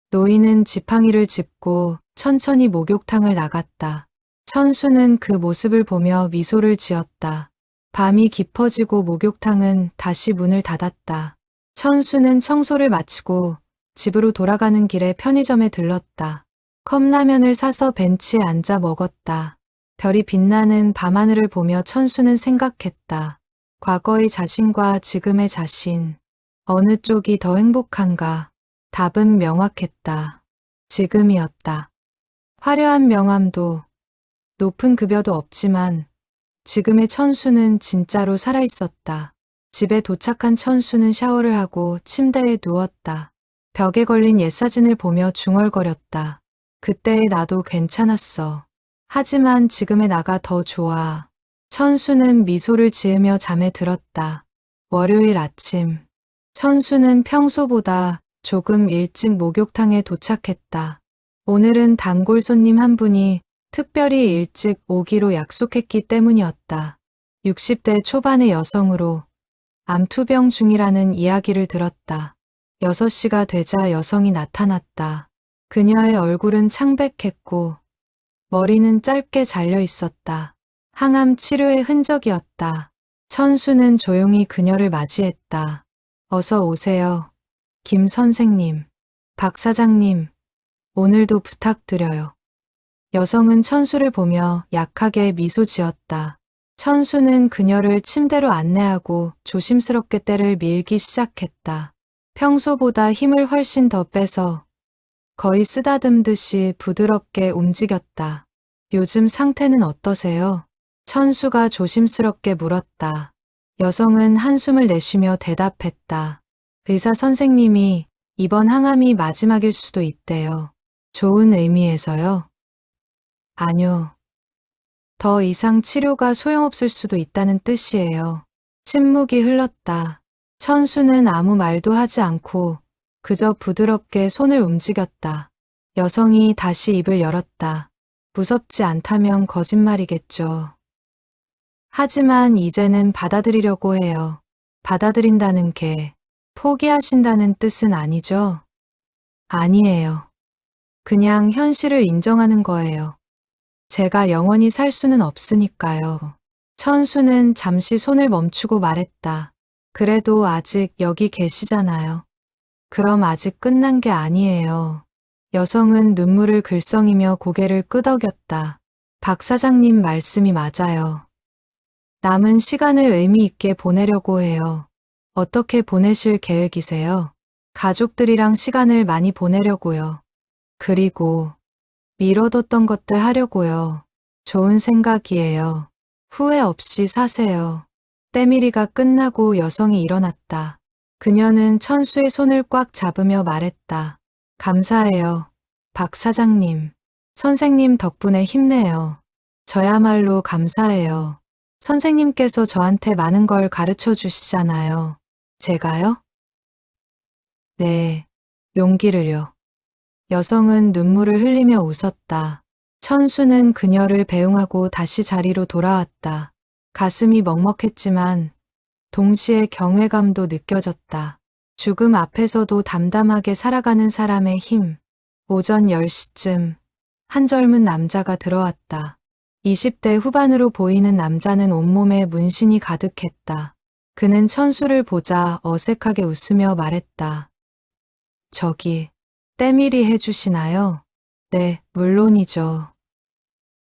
노인은 지팡이를 짚고 천천히 목욕탕을 나갔다. 천수는 그 모습을 보며 미소를 지었다. 밤이 깊어지고 목욕탕은 다시 문을 닫았다. 천수는 청소를 마치고 집으로 돌아가는 길에 편의점에 들렀다. 컵라면을 사서 벤치에 앉아 먹었다. 별이 빛나는 밤하늘을 보며 천수는 생각했다. 과거의 자신과 지금의 자신, 어느 쪽이 더 행복한가? 답은 명확했다. 지금이었다. 화려한 명함도 높은 급여도 없지만 지금의 천수는 진짜로 살아있었다. 집에 도착한 천수는 샤워를 하고 침대에 누웠다. 벽에 걸린 옛사진을 보며 중얼거렸다. 그때의 나도 괜찮았어. 하지만 지금의 나가 더 좋아. 천수는 미소를 지으며 잠에 들었다. 월요일 아침. 천수는 평소보다 조금 일찍 목욕탕에 도착했다. 오늘은 단골 손님 한 분이 특별히 일찍 오기로 약속했기 때문이었다. 60대 초반의 여성으로 암투병 중이라는 이야기를 들었다. 6시가 되자 여성이 나타났다. 그녀의 얼굴은 창백했고 머리는 짧게 잘려 있었다. 항암 치료의 흔적이었다. 천수는 조용히 그녀를 맞이했다. 어서 오세요. 김 선생님, 박 사장님, 오늘도 부탁드려요. 여성은 천수를 보며 약하게 미소 지었다. 천수는 그녀를 침대로 안내하고 조심스럽게 때를 밀기 시작했다. 평소보다 힘을 훨씬 더 빼서 거의 쓰다듬듯이 부드럽게 움직였다. 요즘 상태는 어떠세요? 천수가 조심스럽게 물었다. 여성은 한숨을 내쉬며 대답했다. 의사 선생님이 이번 항암이 마지막일 수도 있대요. 좋은 의미에서요? 아뇨. 더 이상 치료가 소용없을 수도 있다는 뜻이에요. 침묵이 흘렀다. 천수는 아무 말도 하지 않고 그저 부드럽게 손을 움직였다. 여성이 다시 입을 열었다. 무섭지 않다면 거짓말이겠죠. 하지만 이제는 받아들이려고 해요. 받아들인다는 게 포기하신다는 뜻은 아니죠? 아니에요. 그냥 현실을 인정하는 거예요. 제가 영원히 살 수는 없으니까요. 천수는 잠시 손을 멈추고 말했다. 그래도 아직 여기 계시잖아요. 그럼 아직 끝난 게 아니에요. 여성은 눈물을 글썽이며 고개를 끄덕였다. 박 사장님 말씀이 맞아요. 남은 시간을 의미 있게 보내려고 해요. 어떻게 보내실 계획이세요? 가족들이랑 시간을 많이 보내려고요. 그리고 미뤄뒀던 것들 하려고요. 좋은 생각이에요. 후회 없이 사세요. 때밀이가 끝나고 여성이 일어났다. 그녀는 천수의 손을 꽉 잡으며 말했다. 감사해요. 박 사장님. 선생님 덕분에 힘내요. 저야말로 감사해요. 선생님께서 저한테 많은 걸 가르쳐 주시잖아요. 제가요? 네, 용기를요. 여성은 눈물을 흘리며 웃었다. 천수는 그녀를 배웅하고 다시 자리로 돌아왔다. 가슴이 먹먹했지만 동시에 경외감도 느껴졌다. 죽음 앞에서도 담담하게 살아가는 사람의 힘. 오전 10시쯤 한 젊은 남자가 들어왔다. 20대 후반으로 보이는 남자는 온몸에 문신이 가득했다. 그는 천수를 보자 어색하게 웃으며 말했다. 저기, 때밀이 해주시나요? 네, 물론이죠.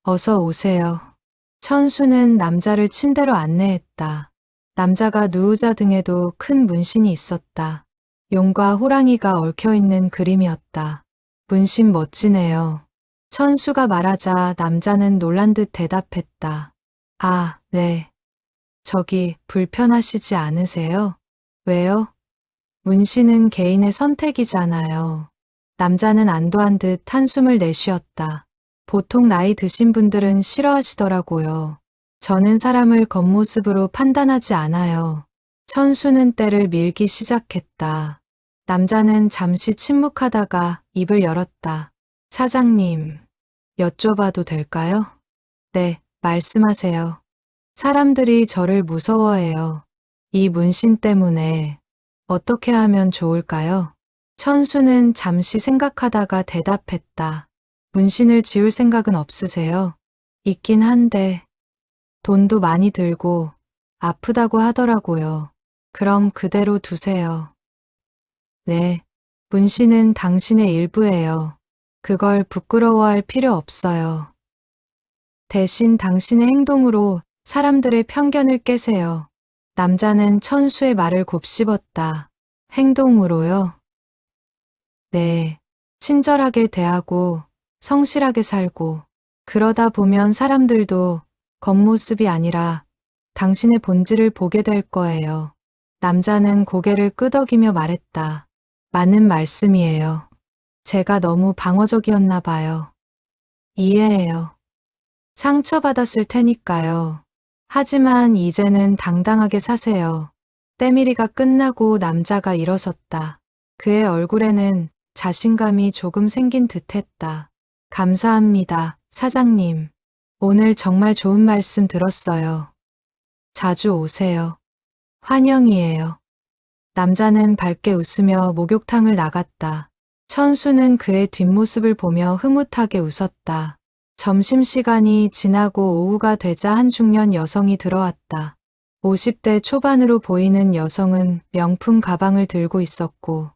어서 오세요. 천수는 남자를 침대로 안내했다. 남자가 누우자 등에도 큰 문신이 있었다. 용과 호랑이가 얽혀있는 그림이었다. 문신 멋지네요. 천수가 말하자 남자는 놀란 듯 대답했다. 아, 네. 저기 불편하시지 않으세요? 왜요? 문신은 개인의 선택이잖아요. 남자는 안도한 듯 한숨을 내쉬었다. 보통 나이 드신 분들은 싫어하시더라고요. 저는 사람을 겉모습으로 판단하지 않아요. 천수는 때를 밀기 시작했다. 남자는 잠시 침묵하다가 입을 열었다. 사장님, 여쭤봐도 될까요? 네, 말씀하세요. 사람들이 저를 무서워해요. 이 문신 때문에 어떻게 하면 좋을까요? 천수는 잠시 생각하다가 대답했다. 문신을 지울 생각은 없으세요? 있긴 한데 돈도 많이 들고 아프다고 하더라고요. 그럼 그대로 두세요. 네, 문신은 당신의 일부예요. 그걸 부끄러워할 필요 없어요. 대신 당신의 행동으로 사람들의 편견을 깨세요. 남자는 천수의 말을 곱씹었다. 행동으로요? 네, 친절하게 대하고 성실하게 살고 그러다 보면 사람들도 겉모습이 아니라 당신의 본질을 보게 될 거예요. 남자는 고개를 끄덕이며 말했다. 맞는 말씀이에요. 제가 너무 방어적이었나 봐요. 이해해요. 상처받았을 테니까요. 하지만 이제는 당당하게 사세요. 때밀이가 끝나고 남자가 일어섰다. 그의 얼굴에는 자신감이 조금 생긴 듯했다. 감사합니다, 사장님. 오늘 정말 좋은 말씀 들었어요. 자주 오세요. 환영이에요. 남자는 밝게 웃으며 목욕탕을 나갔다. 천수는 그의 뒷모습을 보며 흐뭇하게 웃었다. 점심시간이 지나고 오후가 되자 한 중년 여성이 들어왔다. 50대 초반으로 보이는 여성은 명품 가방을 들고 있었고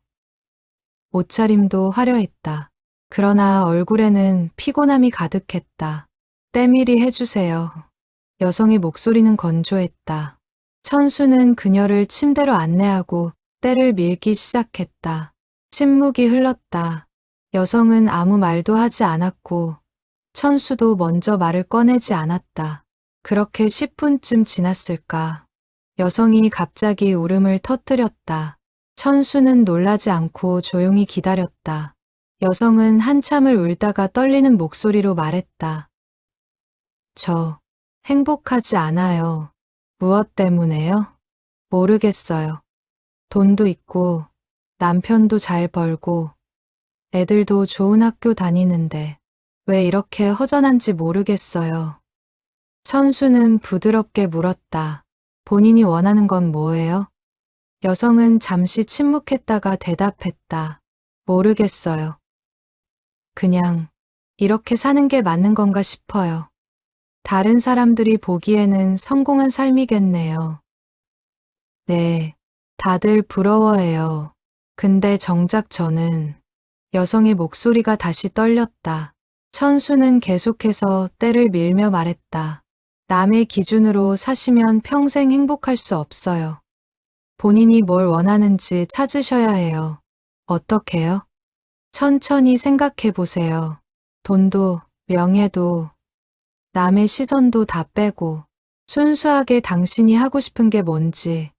옷차림도 화려했다. 그러나 얼굴에는 피곤함이 가득했다. 때밀이 해주세요. 여성의 목소리는 건조했다. 천수는 그녀를 침대로 안내하고 때를 밀기 시작했다. 침묵이 흘렀다. 여성은 아무 말도 하지 않았고 천수도 먼저 말을 꺼내지 않았다. 그렇게 10분쯤 지났을까. 여성이 갑자기 울음을 터뜨렸다. 천수는 놀라지 않고 조용히 기다렸다. 여성은 한참을 울다가 떨리는 목소리로 말했다. 저 행복하지 않아요. 무엇 때문에요? 모르겠어요. 돈도 있고 남편도 잘 벌고 애들도 좋은 학교 다니는데 왜 이렇게 허전한지 모르겠어요. 천수는 부드럽게 물었다. 본인이 원하는 건 뭐예요? 여성은 잠시 침묵했다가 대답했다. 모르겠어요. 그냥 이렇게 사는 게 맞는 건가 싶어요. 다른 사람들이 보기에는 성공한 삶이겠네요. 네, 다들 부러워해요. 근데 정작 저는 여성의 목소리가 다시 떨렸다. 천수는 계속해서 때를 밀며 말했다. 남의 기준으로 사시면 평생 행복할 수 없어요. 본인이 뭘 원하는지 찾으셔야 해요. 어떻게요? 천천히 생각해 보세요. 돈도, 명예도, 남의 시선도 다 빼고 순수하게 당신이 하고 싶은 게 뭔지.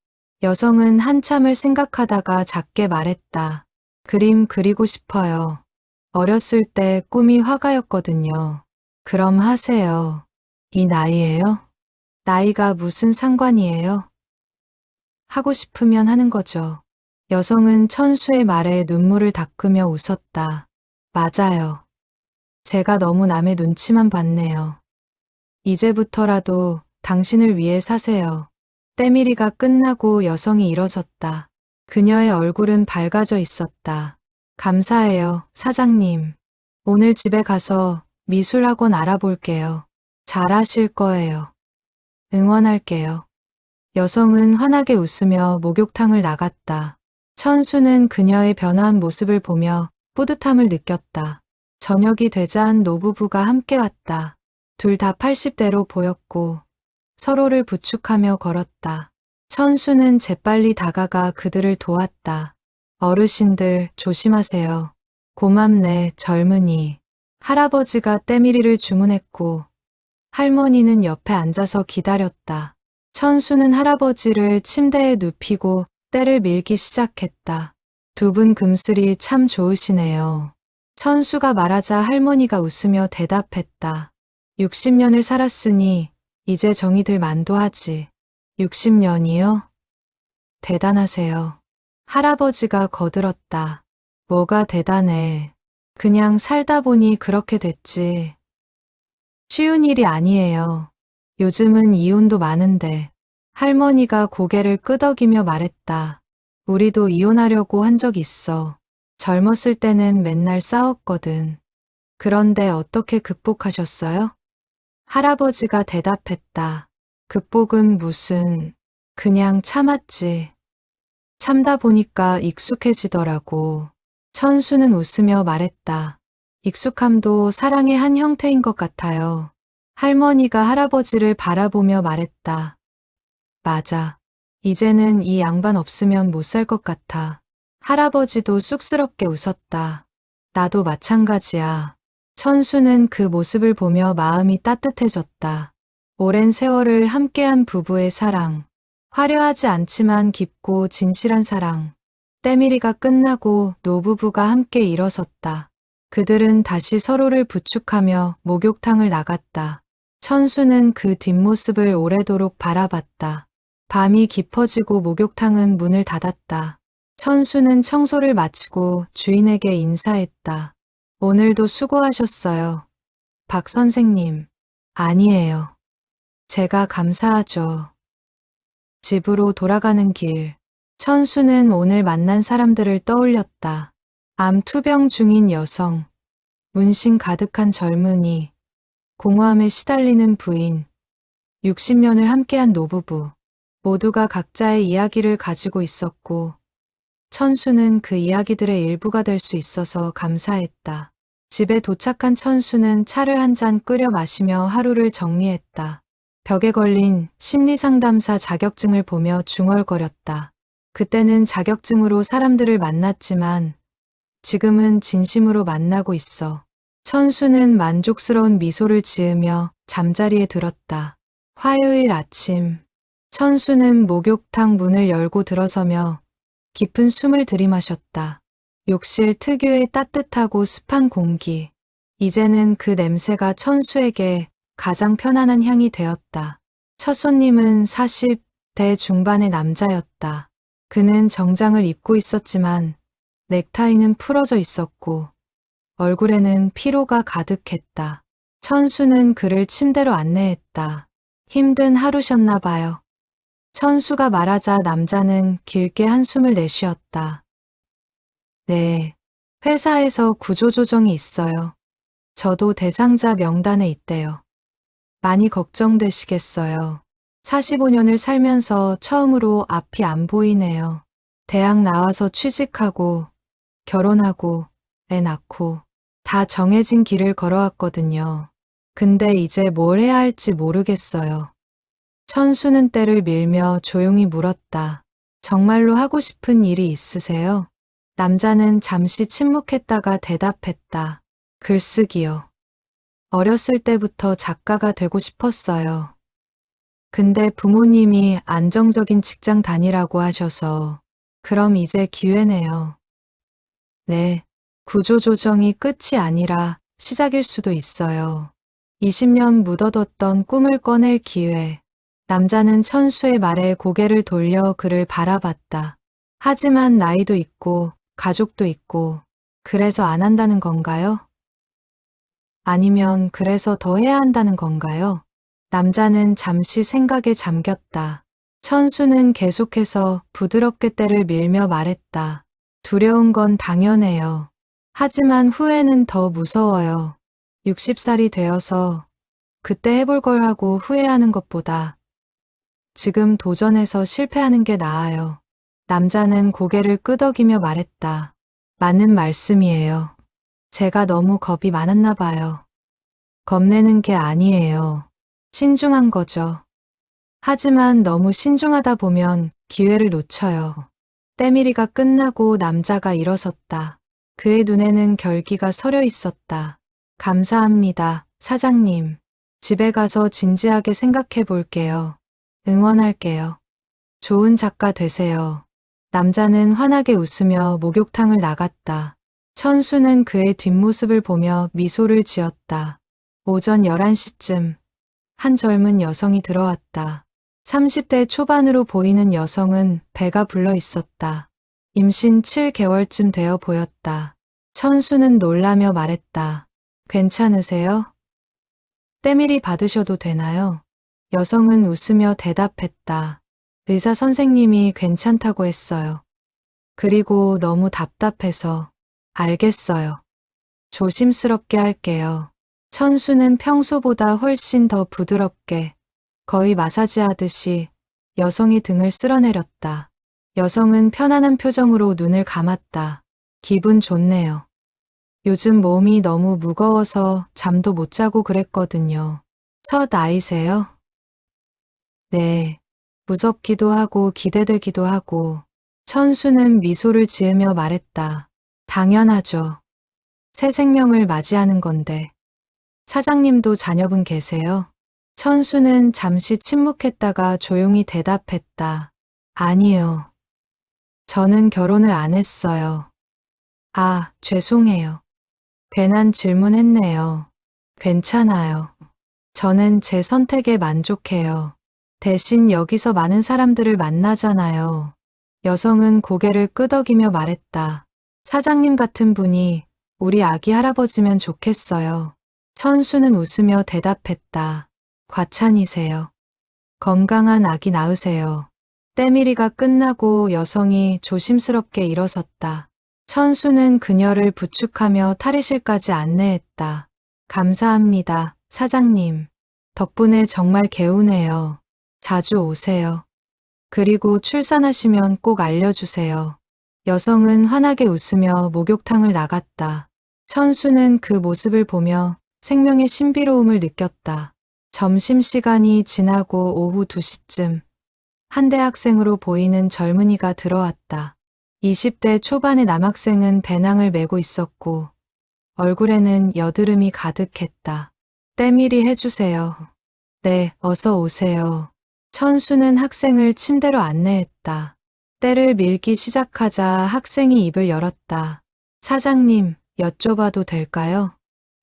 여성은 한참을 생각하다가 작게 말했다. 그림 그리고 싶어요. 어렸을 때 꿈이 화가였거든요. 그럼 하세요. 이 나이에요? 나이가 무슨 상관이에요? 하고 싶으면 하는 거죠. 여성은 천수의 말에 눈물을 닦으며 웃었다. 맞아요. 제가 너무 남의 눈치만 봤네요. 이제부터라도 당신을 위해 사세요. 때밀이가 끝나고 여성이 일어섰다. 그녀의 얼굴은 밝아져 있었다. 감사해요, 사장님. 오늘 집에 가서 미술학원 알아볼게요. 잘하실 거예요. 응원할게요. 여성은 환하게 웃으며 목욕탕을 나갔다. 천수는 그녀의 변화한 모습을 보며 뿌듯함을 느꼈다. 저녁이 되자 한 노부부가 함께 왔다. 둘 다 80대로 보였고 서로를 부축하며 걸었다. 천수는 재빨리 다가가 그들을 도왔다. 어르신들 조심하세요. 고맙네, 젊은이. 할아버지가 때밀이를 주문했고 할머니는 옆에 앉아서 기다렸다. 천수는 할아버지를 침대에 눕히고 때를 밀기 시작했다. 두 분 금슬이 참 좋으시네요. 천수가 말하자 할머니가 웃으며 대답했다. 60년을 살았으니 이제 정이 들 만도 하지. 60년이요? 대단하세요. 할아버지가 거들었다. 뭐가 대단해. 그냥 살다 보니 그렇게 됐지. 쉬운 일이 아니에요. 요즘은 이혼도 많은데. 할머니가 고개를 끄덕이며 말했다. 우리도 이혼하려고 한 적 있어. 젊었을 때는 맨날 싸웠거든. 그런데 어떻게 극복하셨어요? 할아버지가 대답했다. 극복은 무슨, 그냥 참았지. 참다 보니까 익숙해지더라고. 천수는 웃으며 말했다. 익숙함도 사랑의 한 형태인 것 같아요. 할머니가 할아버지를 바라보며 말했다. 맞아. 이제는 이 양반 없으면 못 살 것 같아. 할아버지도 쑥스럽게 웃었다. 나도 마찬가지야. 천수는 그 모습을 보며 마음이 따뜻해졌다. 오랜 세월을 함께한 부부의 사랑. 화려하지 않지만 깊고 진실한 사랑. 때밀이가 끝나고 노부부가 함께 일어섰다. 그들은 다시 서로를 부축하며 목욕탕을 나갔다. 천수는 그 뒷모습을 오래도록 바라봤다. 밤이 깊어지고 목욕탕은 문을 닫았다. 천수는 청소를 마치고 주인에게 인사했다. 오늘도 수고하셨어요. 박 선생님. 아니에요. 제가 감사하죠. 집으로 돌아가는 길. 천수는 오늘 만난 사람들을 떠올렸다. 암 투병 중인 여성, 문신 가득한 젊은이, 공허함에 시달리는 부인, 60년을 함께한 노부부. 모두가 각자의 이야기를 가지고 있었고, 천수는 그 이야기들의 일부가 될 수 있어서 감사했다. 집에 도착한 천수는 차를 한 잔 끓여 마시며 하루를 정리했다. 벽에 걸린 심리상담사 자격증을 보며 중얼거렸다. 그때는 자격증으로 사람들을 만났지만 지금은 진심으로 만나고 있어. 천수는 만족스러운 미소를 지으며 잠자리에 들었다. 화요일 아침. 천수는 목욕탕 문을 열고 들어서며 깊은 숨을 들이마셨다. 욕실 특유의 따뜻하고 습한 공기. 이제는 그 냄새가 천수에게 가장 편안한 향이 되었다. 첫 손님은 40대 중반의 남자였다. 그는 정장을 입고 있었지만 넥타이는 풀어져 있었고 얼굴에는 피로가 가득했다. 천수는 그를 침대로 안내했다. 힘든 하루셨나 봐요. 천수가 말하자 남자는 길게 한숨을 내쉬었다. 네, 회사에서 구조조정이 있어요. 저도 대상자 명단에 있대요. 많이 걱정되시겠어요. 45년을 살면서 처음으로 앞이 안 보이네요. 대학 나와서 취직하고 결혼하고 애 낳고 다 정해진 길을 걸어왔거든요. 근데 이제 뭘 해야 할지 모르겠어요. 천수는 때를 밀며 조용히 물었다. 정말로 하고 싶은 일이 있으세요? 남자는 잠시 침묵했다가 대답했다. 글쓰기요. 어렸을 때부터 작가가 되고 싶었어요. 근데 부모님이 안정적인 직장 다니라고 하셔서 그럼 이제 기회네요. 네, 구조조정이 끝이 아니라 시작일 수도 있어요. 20년 묻어뒀던 꿈을 꺼낼 기회. 남자는 천수의 말에 고개를 돌려 그를 바라봤다. 하지만 나이도 있고 가족도 있고 그래서 안 한다는 건가요? 아니면 그래서 더 해야 한다는 건가요? 남자는 잠시 생각에 잠겼다. 천수는 계속해서 부드럽게 때를 밀며 말했다. 두려운 건 당연해요. 하지만 후회는 더 무서워요. 60살이 되어서 그때 해볼 걸 하고 후회하는 것보다 지금 도전해서 실패하는 게 나아요. 남자는 고개를 끄덕이며 말했다. 맞는 말씀이에요. 제가 너무 겁이 많았나 봐요. 겁내는 게 아니에요. 신중한 거죠. 하지만 너무 신중하다 보면 기회를 놓쳐요. 때밀이가 끝나고 남자가 일어섰다. 그의 눈에는 결기가 서려 있었다. 감사합니다, 사장님. 집에 가서 진지하게 생각해 볼게요. 응원할게요. 좋은 작가 되세요. 남자는 환하게 웃으며 목욕탕을 나갔다. 천수는 그의 뒷모습을 보며 미소를 지었다. 오전 11시쯤 한 젊은 여성이 들어왔다. 30대 초반으로 보이는 여성은 배가 불러 있었다. 임신 7개월쯤 되어 보였다. 천수는 놀라며 말했다. 괜찮으세요? 때밀이 받으셔도 되나요? 여성은 웃으며 대답했다. 의사 선생님이 괜찮다고 했어요. 그리고 너무 답답해서. 알겠어요. 조심스럽게 할게요. 천수는 평소보다 훨씬 더 부드럽게, 거의 마사지하듯이 여성이 등을 쓸어내렸다. 여성은 편안한 표정으로 눈을 감았다. 기분 좋네요. 요즘 몸이 너무 무거워서 잠도 못 자고 그랬거든요. 첫 아이세요? 네. 무섭기도 하고 기대되기도 하고. 천수는 미소를 지으며 말했다. 당연하죠. 새 생명을 맞이하는 건데. 사장님도 자녀분 계세요? 천수는 잠시 침묵했다가 조용히 대답했다. 아니요. 저는 결혼을 안 했어요. 아, 죄송해요. 괜한 질문했네요. 괜찮아요. 저는 제 선택에 만족해요. 대신 여기서 많은 사람들을 만나잖아요. 여성은 고개를 끄덕이며 말했다. 사장님 같은 분이 우리 아기 할아버지면 좋겠어요. 천수는 웃으며 대답했다. 과찬이세요. 건강한 아기 낳으세요. 때밀이가 끝나고 여성이 조심스럽게 일어섰다. 천수는 그녀를 부축하며 탈의실까지 안내했다. 감사합니다, 사장님. 덕분에 정말 개운해요. 자주 오세요. 그리고 출산하시면 꼭 알려주세요. 여성은 환하게 웃으며 목욕탕을 나갔다. 천수는 그 모습을 보며 생명의 신비로움을 느꼈다. 점심시간이 지나고 오후 2시쯤 한 대학생으로 보이는 젊은이가 들어왔다. 20대 초반의 남학생은 배낭을 메고 있었고 얼굴에는 여드름이 가득했다. 때밀이 해주세요. 네, 어서 오세요. 천수는 학생을 침대로 안내했다. 때를 밀기 시작하자 학생이 입을 열었다. 사장님, 여쭤봐도 될까요?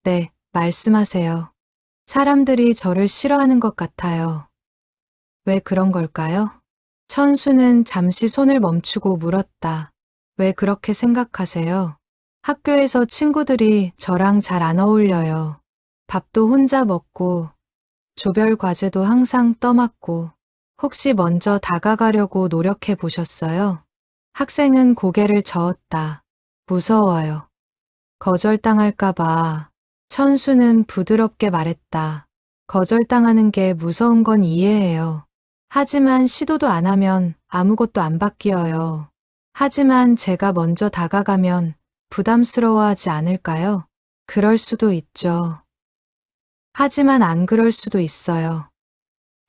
네, 말씀하세요. 사람들이 저를 싫어하는 것 같아요. 왜 그런 걸까요? 천수는 잠시 손을 멈추고 물었다. 왜 그렇게 생각하세요? 학교에서 친구들이 저랑 잘 안 어울려요. 밥도 혼자 먹고, 조별 과제도 항상 떠맡고, 혹시 먼저 다가가려고 노력해 보셨어요? 학생은 고개를 저었다. 무서워요. 거절당할까봐. 천수는 부드럽게 말했다. 거절당하는 게 무서운 건 이해해요. 하지만 시도도 안 하면 아무것도 안 바뀌어요. 하지만 제가 먼저 다가가면 부담스러워하지 않을까요? 그럴 수도 있죠. 하지만 안 그럴 수도 있어요.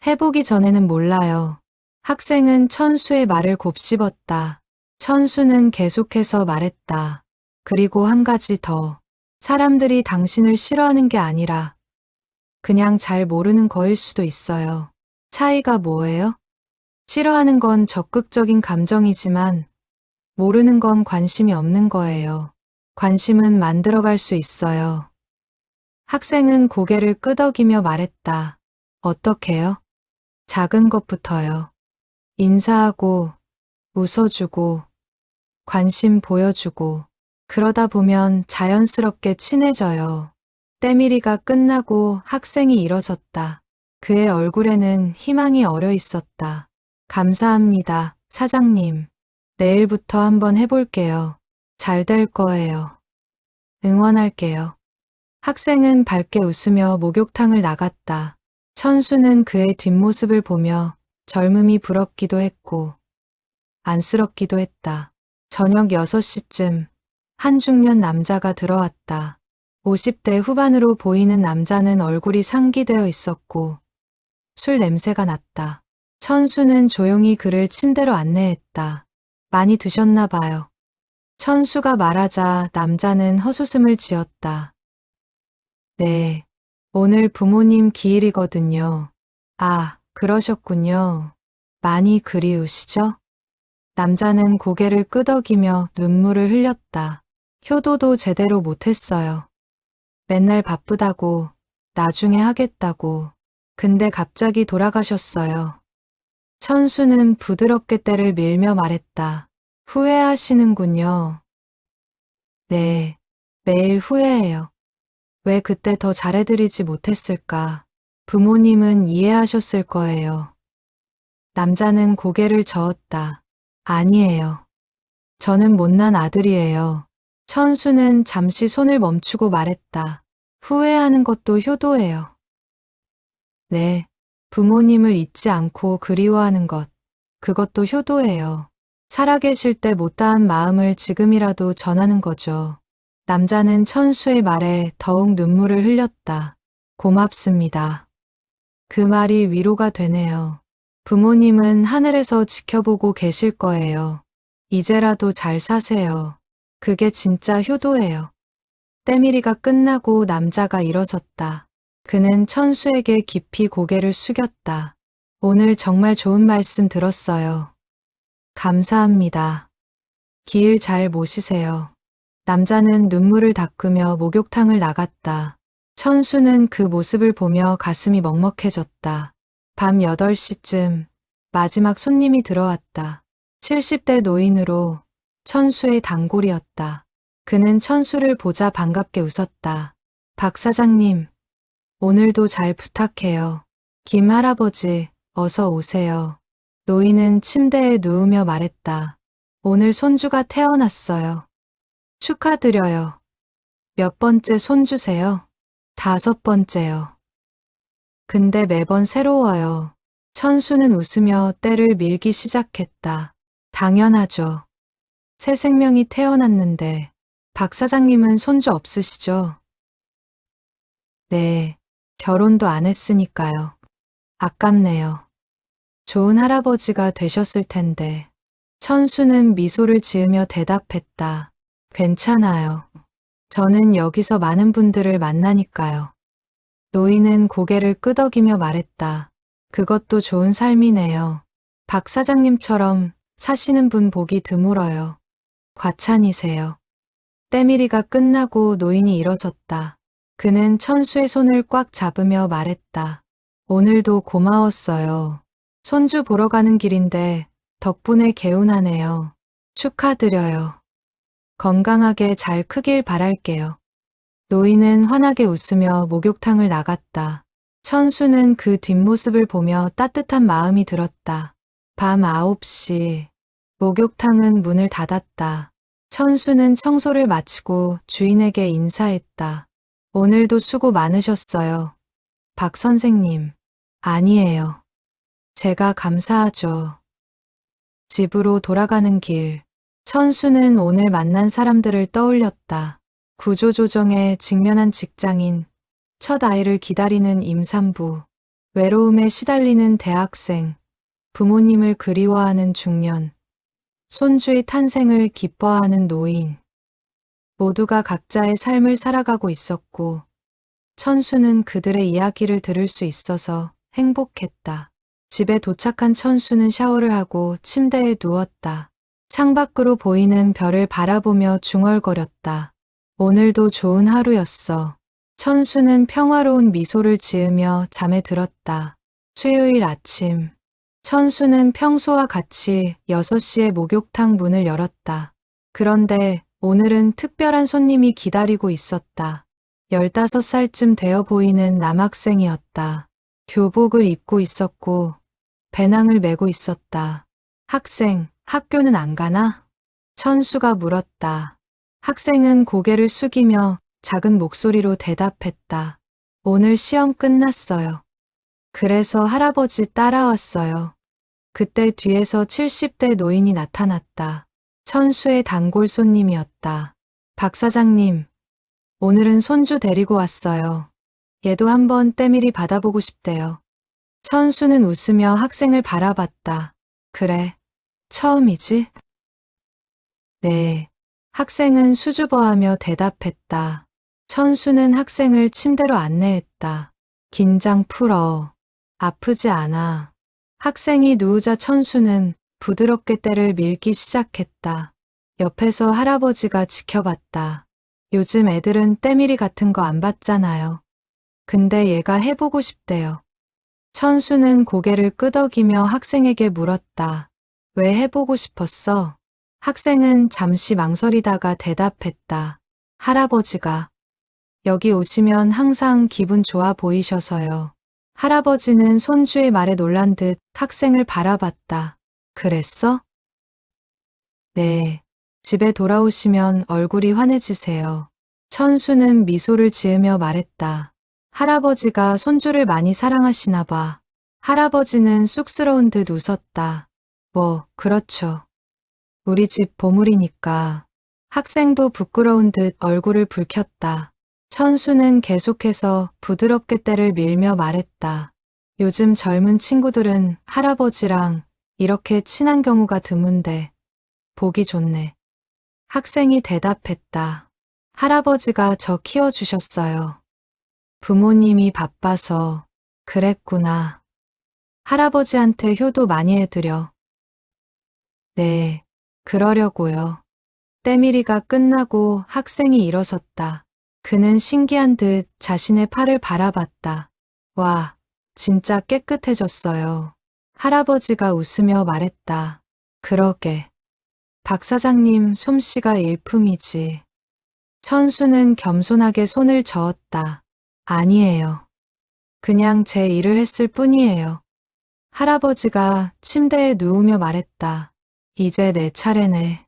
해보기 전에는 몰라요. 학생은 천수의 말을 곱씹었다. 천수는 계속해서 말했다. 그리고 한 가지 더. 사람들이 당신을 싫어하는 게 아니라 그냥 잘 모르는 거일 수도 있어요. 차이가 뭐예요? 싫어하는 건 적극적인 감정이지만 모르는 건 관심이 없는 거예요. 관심은 만들어갈 수 있어요. 학생은 고개를 끄덕이며 말했다. 어떻게요? 작은 것부터요. 인사하고, 웃어주고, 관심 보여주고, 그러다 보면 자연스럽게 친해져요. 때밀이가 끝나고 학생이 일어섰다. 그의 얼굴에는 희망이 어려 있었다. 감사합니다, 사장님. 내일부터 한번 해볼게요. 잘 될 거예요. 응원할게요. 학생은 밝게 웃으며 목욕탕을 나갔다. 천수는 그의 뒷모습을 보며 젊음이 부럽기도 했고 안쓰럽기도 했다. 저녁 6시쯤 한 중년 남자가 들어왔다. 50대 후반으로 보이는 남자는 얼굴이 상기되어 있었고 술 냄새가 났다. 천수는 조용히 그를 침대로 안내했다. 많이 드셨나 봐요. 천수가 말하자 남자는 헛웃음을 지었다. 네, 오늘 부모님 기일이거든요. 아, 그러셨군요. 많이 그리우시죠? 남자는 고개를 끄덕이며 눈물을 흘렸다. 효도도 제대로 못했어요. 맨날 바쁘다고, 나중에 하겠다고. 근데 갑자기 돌아가셨어요. 천수는 부드럽게 때를 밀며 말했다. 후회하시는군요. 네, 매일 후회해요. 왜 그때 더 잘해드리지 못했을까? 부모님은 이해하셨을 거예요. 남자는 고개를 저었다. 아니에요. 저는 못난 아들이에요. 천수는 잠시 손을 멈추고 말했다. 후회하는 것도 효도예요. 네, 부모님을 잊지 않고 그리워하는 것, 그것도 효도예요. 살아계실 때 못다한 마음을 지금이라도 전하는 거죠. 남자는 천수의 말에 더욱 눈물을 흘렸다. 고맙습니다. 그 말이 위로가 되네요. 부모님은 하늘에서 지켜보고 계실 거예요. 이제라도 잘 사세요. 그게 진짜 효도예요. 때밀이가 끝나고 남자가 일어섰다. 그는 천수에게 깊이 고개를 숙였다. 오늘 정말 좋은 말씀 들었어요. 감사합니다. 길 잘 모시세요. 남자는 눈물을 닦으며 목욕탕을 나갔다. 천수는 그 모습을 보며 가슴이 먹먹해졌다. 밤 8시쯤 마지막 손님이 들어왔다. 70대 노인으로 천수의 단골이었다. 그는 천수를 보자 반갑게 웃었다. 박 사장님, 오늘도 잘 부탁해요. 김 할아버지, 어서 오세요. 노인은 침대에 누우며 말했다. 오늘 손주가 태어났어요. 축하드려요. 몇 번째 손주세요? 5번째요. 근데 매번 새로워요. 천수는 웃으며 때를 밀기 시작했다. 당연하죠. 새 생명이 태어났는데 박 사장님은 손주 없으시죠? 네, 결혼도 안 했으니까요. 아깝네요. 좋은 할아버지가 되셨을 텐데. 천수는 미소를 지으며 대답했다. 괜찮아요. 저는 여기서 많은 분들을 만나니까요. 노인은 고개를 끄덕이며 말했다. 그것도 좋은 삶이네요. 박 사장님처럼 사시는 분 보기 드물어요. 과찬이세요. 때밀이가 끝나고 노인이 일어섰다. 그는 천수의 손을 꽉 잡으며 말했다. 오늘도 고마웠어요. 손주 보러 가는 길인데 덕분에 개운하네요. 축하드려요. 건강하게 잘 크길 바랄게요. 노인은 환하게 웃으며 목욕탕을 나갔다. 천수는 그 뒷모습을 보며 따뜻한 마음이 들었다. 밤 9시. 목욕탕은 문을 닫았다. 천수는 청소를 마치고 주인에게 인사했다. 오늘도 수고 많으셨어요. 박 선생님. 아니에요. 제가 감사하죠. 집으로 돌아가는 길. 천수는 오늘 만난 사람들을 떠올렸다. 구조조정에 직면한 직장인, 첫 아이를 기다리는 임산부, 외로움에 시달리는 대학생, 부모님을 그리워하는 중년, 손주의 탄생을 기뻐하는 노인. 모두가 각자의 삶을 살아가고 있었고, 천수는 그들의 이야기를 들을 수 있어서 행복했다. 집에 도착한 천수는 샤워를 하고 침대에 누웠다. 창밖으로 보이는 별을 바라보며 중얼거렸다. 오늘도 좋은 하루였어. 천수는 평화로운 미소를 지으며 잠에 들었다. 수요일 아침. 천수는 평소와 같이 6시에 목욕탕 문을 열었다. 그런데 오늘은 특별한 손님이 기다리고 있었다. 15살쯤 되어 보이는 남학생이었다. 교복을 입고 있었고 배낭을 메고 있었다. 학생, 학교는 안 가나? 천수가 물었다. 학생은 고개를 숙이며 작은 목소리로 대답했다. 오늘 시험 끝났어요. 그래서 할아버지 따라왔어요. 그때 뒤에서 70대 노인이 나타났다. 천수의 단골 손님이었다. 박 사장님, 오늘은 손주 데리고 왔어요. 얘도 한번 때밀이 받아보고 싶대요. 천수는 웃으며 학생을 바라봤다. 그래, 처음이지? 네. 학생은 수줍어하며 대답했다. 천수는 학생을 침대로 안내했다. 긴장 풀어. 아프지 않아. 학생이 누우자 천수는 부드럽게 때를 밀기 시작했다. 옆에서 할아버지가 지켜봤다. 요즘 애들은 때밀이 같은 거 안 받잖아요. 근데 얘가 해보고 싶대요. 천수는 고개를 끄덕이며 학생에게 물었다. 왜 해보고 싶었어? 학생은 잠시 망설이다가 대답했다. 할아버지가 여기 오시면 항상 기분 좋아 보이셔서요. 할아버지는 손주의 말에 놀란 듯 학생을 바라봤다. 그랬어? 네. 집에 돌아오시면 얼굴이 환해지세요. 천수는 미소를 지으며 말했다. 할아버지가 손주를 많이 사랑하시나 봐. 할아버지는 쑥스러운 듯 웃었다. 뭐, 그렇죠. 우리 집 보물이니까. 학생도 부끄러운 듯 얼굴을 붉혔다. 천수는 계속해서 부드럽게 때를 밀며 말했다. 요즘 젊은 친구들은 할아버지랑 이렇게 친한 경우가 드문데 보기 좋네. 학생이 대답했다. 할아버지가 저 키워주셨어요. 부모님이 바빠서 그랬구나. 할아버지한테 효도 많이 해드려. 네, 그러려고요. 때밀이가 끝나고 학생이 일어섰다. 그는 신기한 듯 자신의 팔을 바라봤다. 와, 진짜 깨끗해졌어요. 할아버지가 웃으며 말했다. 그러게. 박 사장님 솜씨가 일품이지. 천수는 겸손하게 손을 저었다. 아니에요. 그냥 제 일을 했을 뿐이에요. 할아버지가 침대에 누우며 말했다. 이제 내 차례네.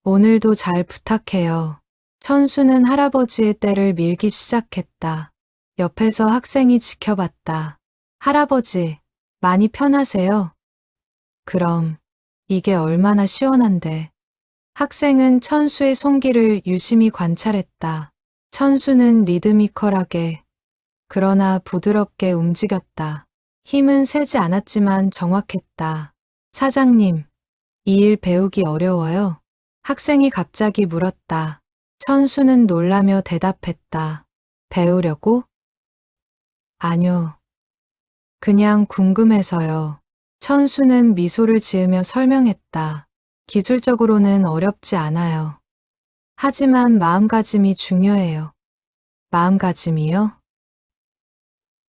오늘도 잘 부탁해요. 천수는 할아버지의 떼를 밀기 시작했다. 옆에서 학생이 지켜봤다. 할아버지, 많이 편하세요? 그럼, 이게 얼마나 시원한데. 학생은 천수의 손길을 유심히 관찰했다. 천수는 리드미컬하게, 그러나 부드럽게 움직였다. 힘은 세지 않았지만 정확했다. 사장님, 이 일 배우기 어려워요? 학생이 갑자기 물었다. 천수는 놀라며 대답했다. 배우려고? 아뇨. 그냥 궁금해서요. 천수는 미소를 지으며 설명했다. 기술적으로는 어렵지 않아요. 하지만 마음가짐이 중요해요. 마음가짐이요?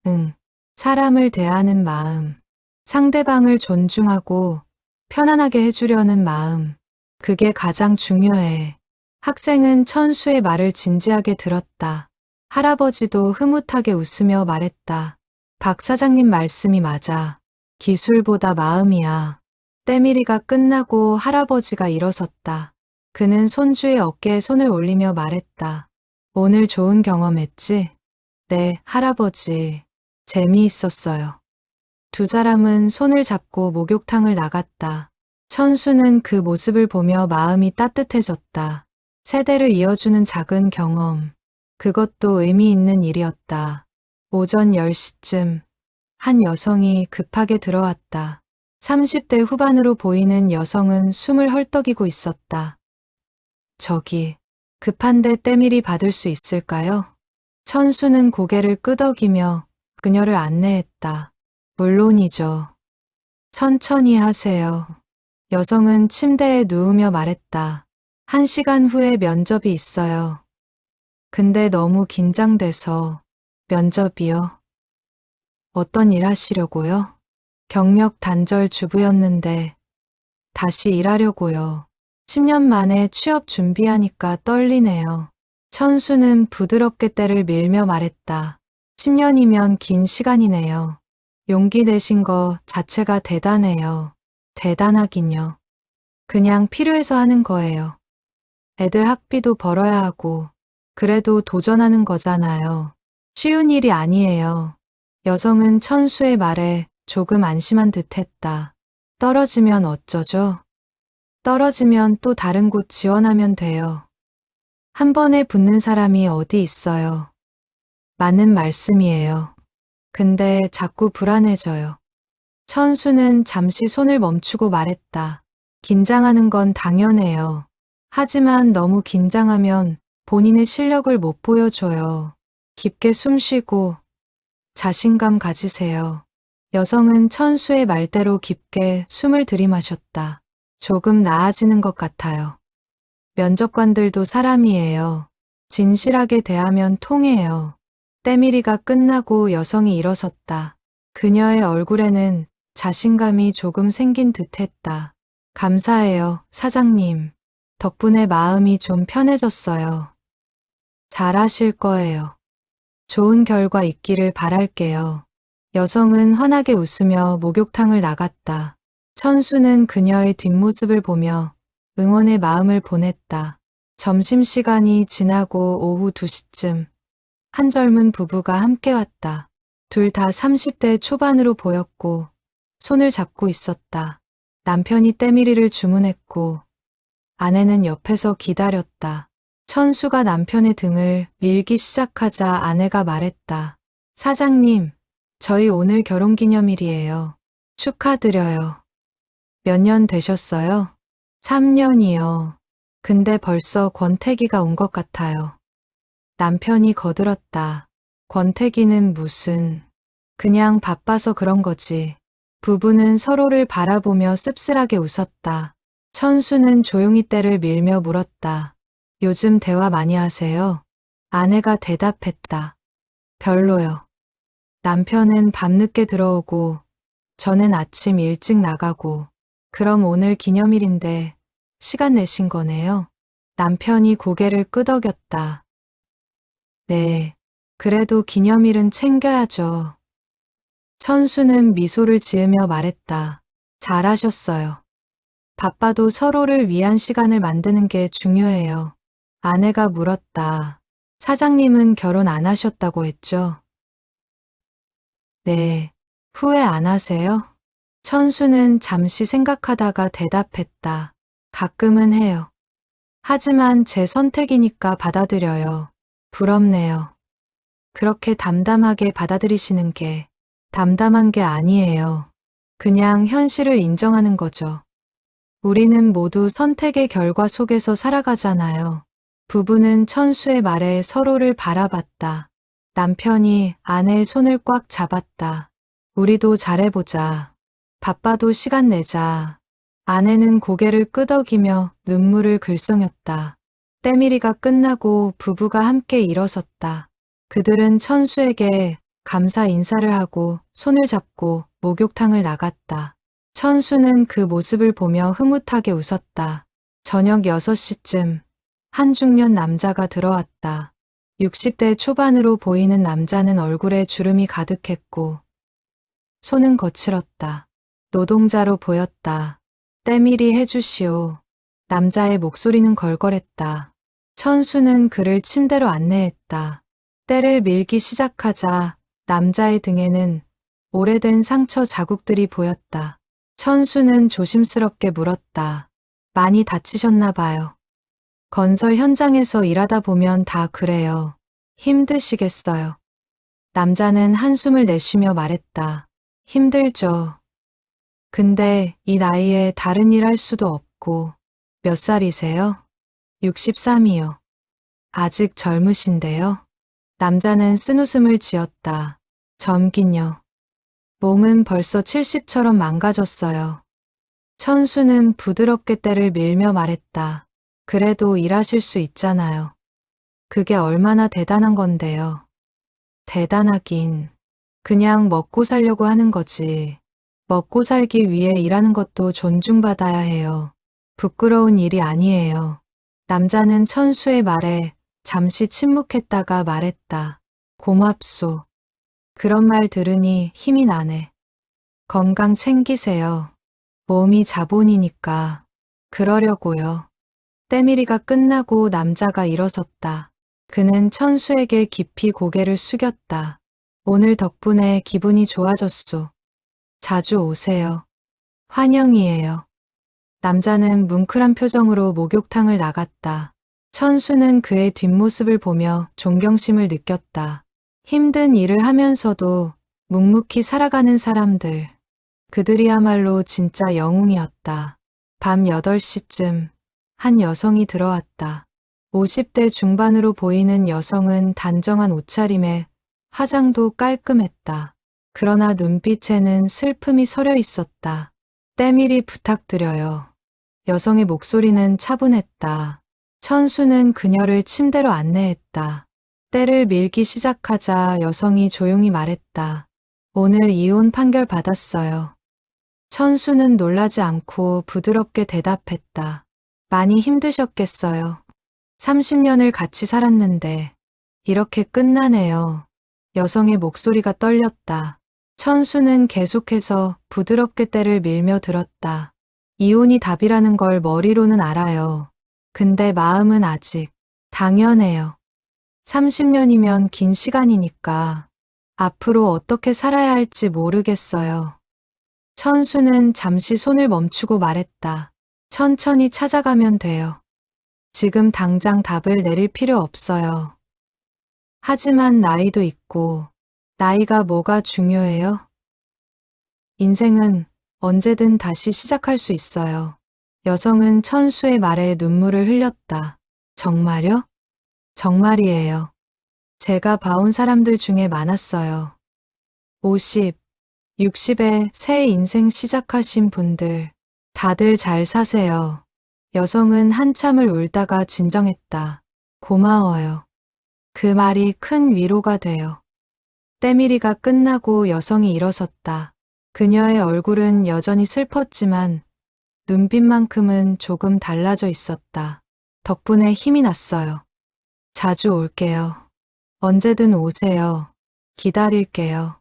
응. 사람을 대하는 마음. 상대방을 존중하고 편안하게 해주려는 마음. 그게 가장 중요해. 학생은 천수의 말을 진지하게 들었다. 할아버지도 흐뭇하게 웃으며 말했다. 박 사장님 말씀이 맞아. 기술보다 마음이야. 때밀이가 끝나고 할아버지가 일어섰다. 그는 손주의 어깨에 손을 올리며 말했다. 오늘 좋은 경험했지? 네, 할아버지. 재미있었어요. 두 사람은 손을 잡고 목욕탕을 나갔다. 천수는 그 모습을 보며 마음이 따뜻해졌다. 세대를 이어주는 작은 경험. 그것도 의미 있는 일이었다. 오전 10시쯤 한 여성이 급하게 들어왔다. 30대 후반으로 보이는 여성은 숨을 헐떡이고 있었다. 저기, 급한데 때밀이 받을 수 있을까요? 천수는 고개를 끄덕이며 그녀를 안내했다. 물론이죠. 천천히 하세요. 여성은 침대에 누우며 말했다. 1시간 후에 면접이 있어요. 근데 너무 긴장돼서. 면접이요? 어떤 일 하시려고요? 경력 단절 주부였는데 다시 일하려고요. 10년 만에 취업 준비하니까 떨리네요. 천수는 부드럽게 때를 밀며 말했다. 10년이면 긴 시간이네요. 용기 내신 거 자체가 대단해요. 대단하긴요. 그냥 필요해서 하는 거예요. 애들 학비도 벌어야 하고 그래도 도전하는 거잖아요. 쉬운 일이 아니에요. 여성은 천수의 말에 조금 안심한 듯했다. 떨어지면 어쩌죠? 떨어지면 또 다른 곳 지원하면 돼요. 한 번에 붙는 사람이 어디 있어요. 맞는 말씀이에요. 근데 자꾸 불안해져요. 천수는 잠시 손을 멈추고 말했다. 긴장하는 건 당연해요. 하지만 너무 긴장하면 본인의 실력을 못 보여줘요. 깊게 숨 쉬고 자신감 가지세요. 여성은 천수의 말대로 깊게 숨을 들이마셨다. 조금 나아지는 것 같아요. 면접관들도 사람이에요. 진실하게 대하면 통해요. 때밀이가 끝나고 여성이 일어섰다. 그녀의 얼굴에는 자신감이 조금 생긴 듯했다. 감사해요, 사장님. 덕분에 마음이 좀 편해졌어요. 잘하실 거예요. 좋은 결과 있기를 바랄게요. 여성은 환하게 웃으며 목욕탕을 나갔다. 천수는 그녀의 뒷모습을 보며 응원의 마음을 보냈다. 점심시간이 지나고 오후 2시쯤 한 젊은 부부가 함께 왔다. 둘 다 30대 초반으로 보였고 손을 잡고 있었다. 남편이 때밀이를 주문했고 아내는 옆에서 기다렸다. 천수가 남편의 등을 밀기 시작하자 아내가 말했다. 사장님, 저희 오늘 결혼기념일이에요. 축하드려요. 몇 년 되셨어요? 3년이요. 근데 벌써 권태기가 온 것 같아요. 남편이 거들었다. 권태기는 무슨. 그냥 바빠서 그런 거지. 부부는 서로를 바라보며 씁쓸하게 웃었다. 천수는 조용히 때를 밀며 물었다. 요즘 대화 많이 하세요? 아내가 대답했다. 별로요. 남편은 밤늦게 들어오고 저는 아침 일찍 나가고 그럼 오늘 기념일인데 시간 내신 거네요? 남편이 고개를 끄덕였다. 네, 그래도 기념일은 챙겨야죠. 천수는 미소를 지으며 말했다. 잘하셨어요. 바빠도 서로를 위한 시간을 만드는 게 중요해요. 아내가 물었다. 사장님은 결혼 안 하셨다고 했죠? 네. 후회 안 하세요? 천수는 잠시 생각하다가 대답했다. 가끔은 해요. 하지만 제 선택이니까 받아들여요. 부럽네요. 그렇게 담담하게 받아들이시는 게 담담한 게 아니에요. 그냥 현실을 인정하는 거죠. 우리는 모두 선택의 결과 속에서 살아가잖아요. 부부는 천수의 말에 서로를 바라봤다. 남편이 아내의 손을 꽉 잡았다. 우리도 잘해보자. 바빠도 시간 내자. 아내는 고개를 끄덕이며 눈물을 글썽였다. 때밀이가 끝나고 부부가 함께 일어섰다. 그들은 천수에게 감사 인사를 하고 손을 잡고 목욕탕을 나갔다. 천수는 그 모습을 보며 흐뭇하게 웃었다. 저녁 6시쯤 한 중년 남자가 들어왔다. 60대 초반으로 보이는 남자는 얼굴에 주름이 가득했고 손은 거칠었다. 노동자로 보였다. 때밀이 해주시오. 남자의 목소리는 걸걸했다. 천수는 그를 침대로 안내했다. 때를 밀기 시작하자 남자의 등에는 오래된 상처 자국들이 보였다. 천수는 조심스럽게 물었다. 많이 다치셨나 봐요. 건설 현장에서 일하다 보면 다 그래요. 힘드시겠어요. 남자는 한숨을 내쉬며 말했다. 힘들죠. 근데 이 나이에 다른 일 할 수도 없고. 몇 살이세요? 63이요. 아직 젊으신데요. 남자는 쓴웃음을 지었다. 젊긴요. 몸은 벌써 70처럼 망가졌어요. 천수는 부드럽게 때를 밀며 말했다. 그래도 일하실 수 있잖아요. 그게 얼마나 대단한 건데요. 대단하긴. 그냥 먹고 살려고 하는 거지. 먹고 살기 위해 일하는 것도 존중받아야 해요. 부끄러운 일이 아니에요. 남자는 천수의 말에 잠시 침묵했다가 말했다. 고맙소. 그런 말 들으니 힘이 나네. 건강 챙기세요. 몸이 자본이니까. 그러려고요. 때밀이가 끝나고 남자가 일어섰다. 그는 천수에게 깊이 고개를 숙였다. 오늘 덕분에 기분이 좋아졌소. 자주 오세요. 환영이에요. 남자는 뭉클한 표정으로 목욕탕을 나갔다. 천수는 그의 뒷모습을 보며 존경심을 느꼈다. 힘든 일을 하면서도 묵묵히 살아가는 사람들. 그들이야말로 진짜 영웅이었다. 밤 8시쯤 한 여성이 들어왔다. 50대 중반으로 보이는 여성은 단정한 옷차림에 화장도 깔끔했다. 그러나 눈빛에는 슬픔이 서려 있었다. 때밀이 부탁드려요. 여성의 목소리는 차분했다. 천수는 그녀를 침대로 안내했다. 때를 밀기 시작하자 여성이 조용히 말했다. 오늘 이혼 판결 받았어요. 천수는 놀라지 않고 부드럽게 대답했다. 많이 힘드셨겠어요. 30년을 같이 살았는데 이렇게 끝나네요. 여성의 목소리가 떨렸다. 천수는 계속해서 부드럽게 때를 밀며 들었다. 이혼이 답이라는 걸 머리로는 알아요. 근데 마음은 아직 당연해요. 30년이면 긴 시간이니까 앞으로 어떻게 살아야 할지 모르겠어요. 천수는 잠시 손을 멈추고 말했다. 천천히 찾아가면 돼요. 지금 당장 답을 내릴 필요 없어요. 하지만 나이도 있고, 나이가 뭐가 중요해요? 인생은 언제든 다시 시작할 수 있어요. 여성은 천수의 말에 눈물을 흘렸다. 정말요? 정말이에요. 제가 봐온 사람들 중에 많았어요. 50, 60에 새 인생 시작하신 분들, 다들 잘 사세요. 여성은 한참을 울다가 진정했다. 고마워요. 그 말이 큰 위로가 돼요. 때밀이가 끝나고 여성이 일어섰다. 그녀의 얼굴은 여전히 슬펐지만 눈빛만큼은 조금 달라져 있었다. 덕분에 힘이 났어요. 자주 올게요. 언제든 오세요. 기다릴게요.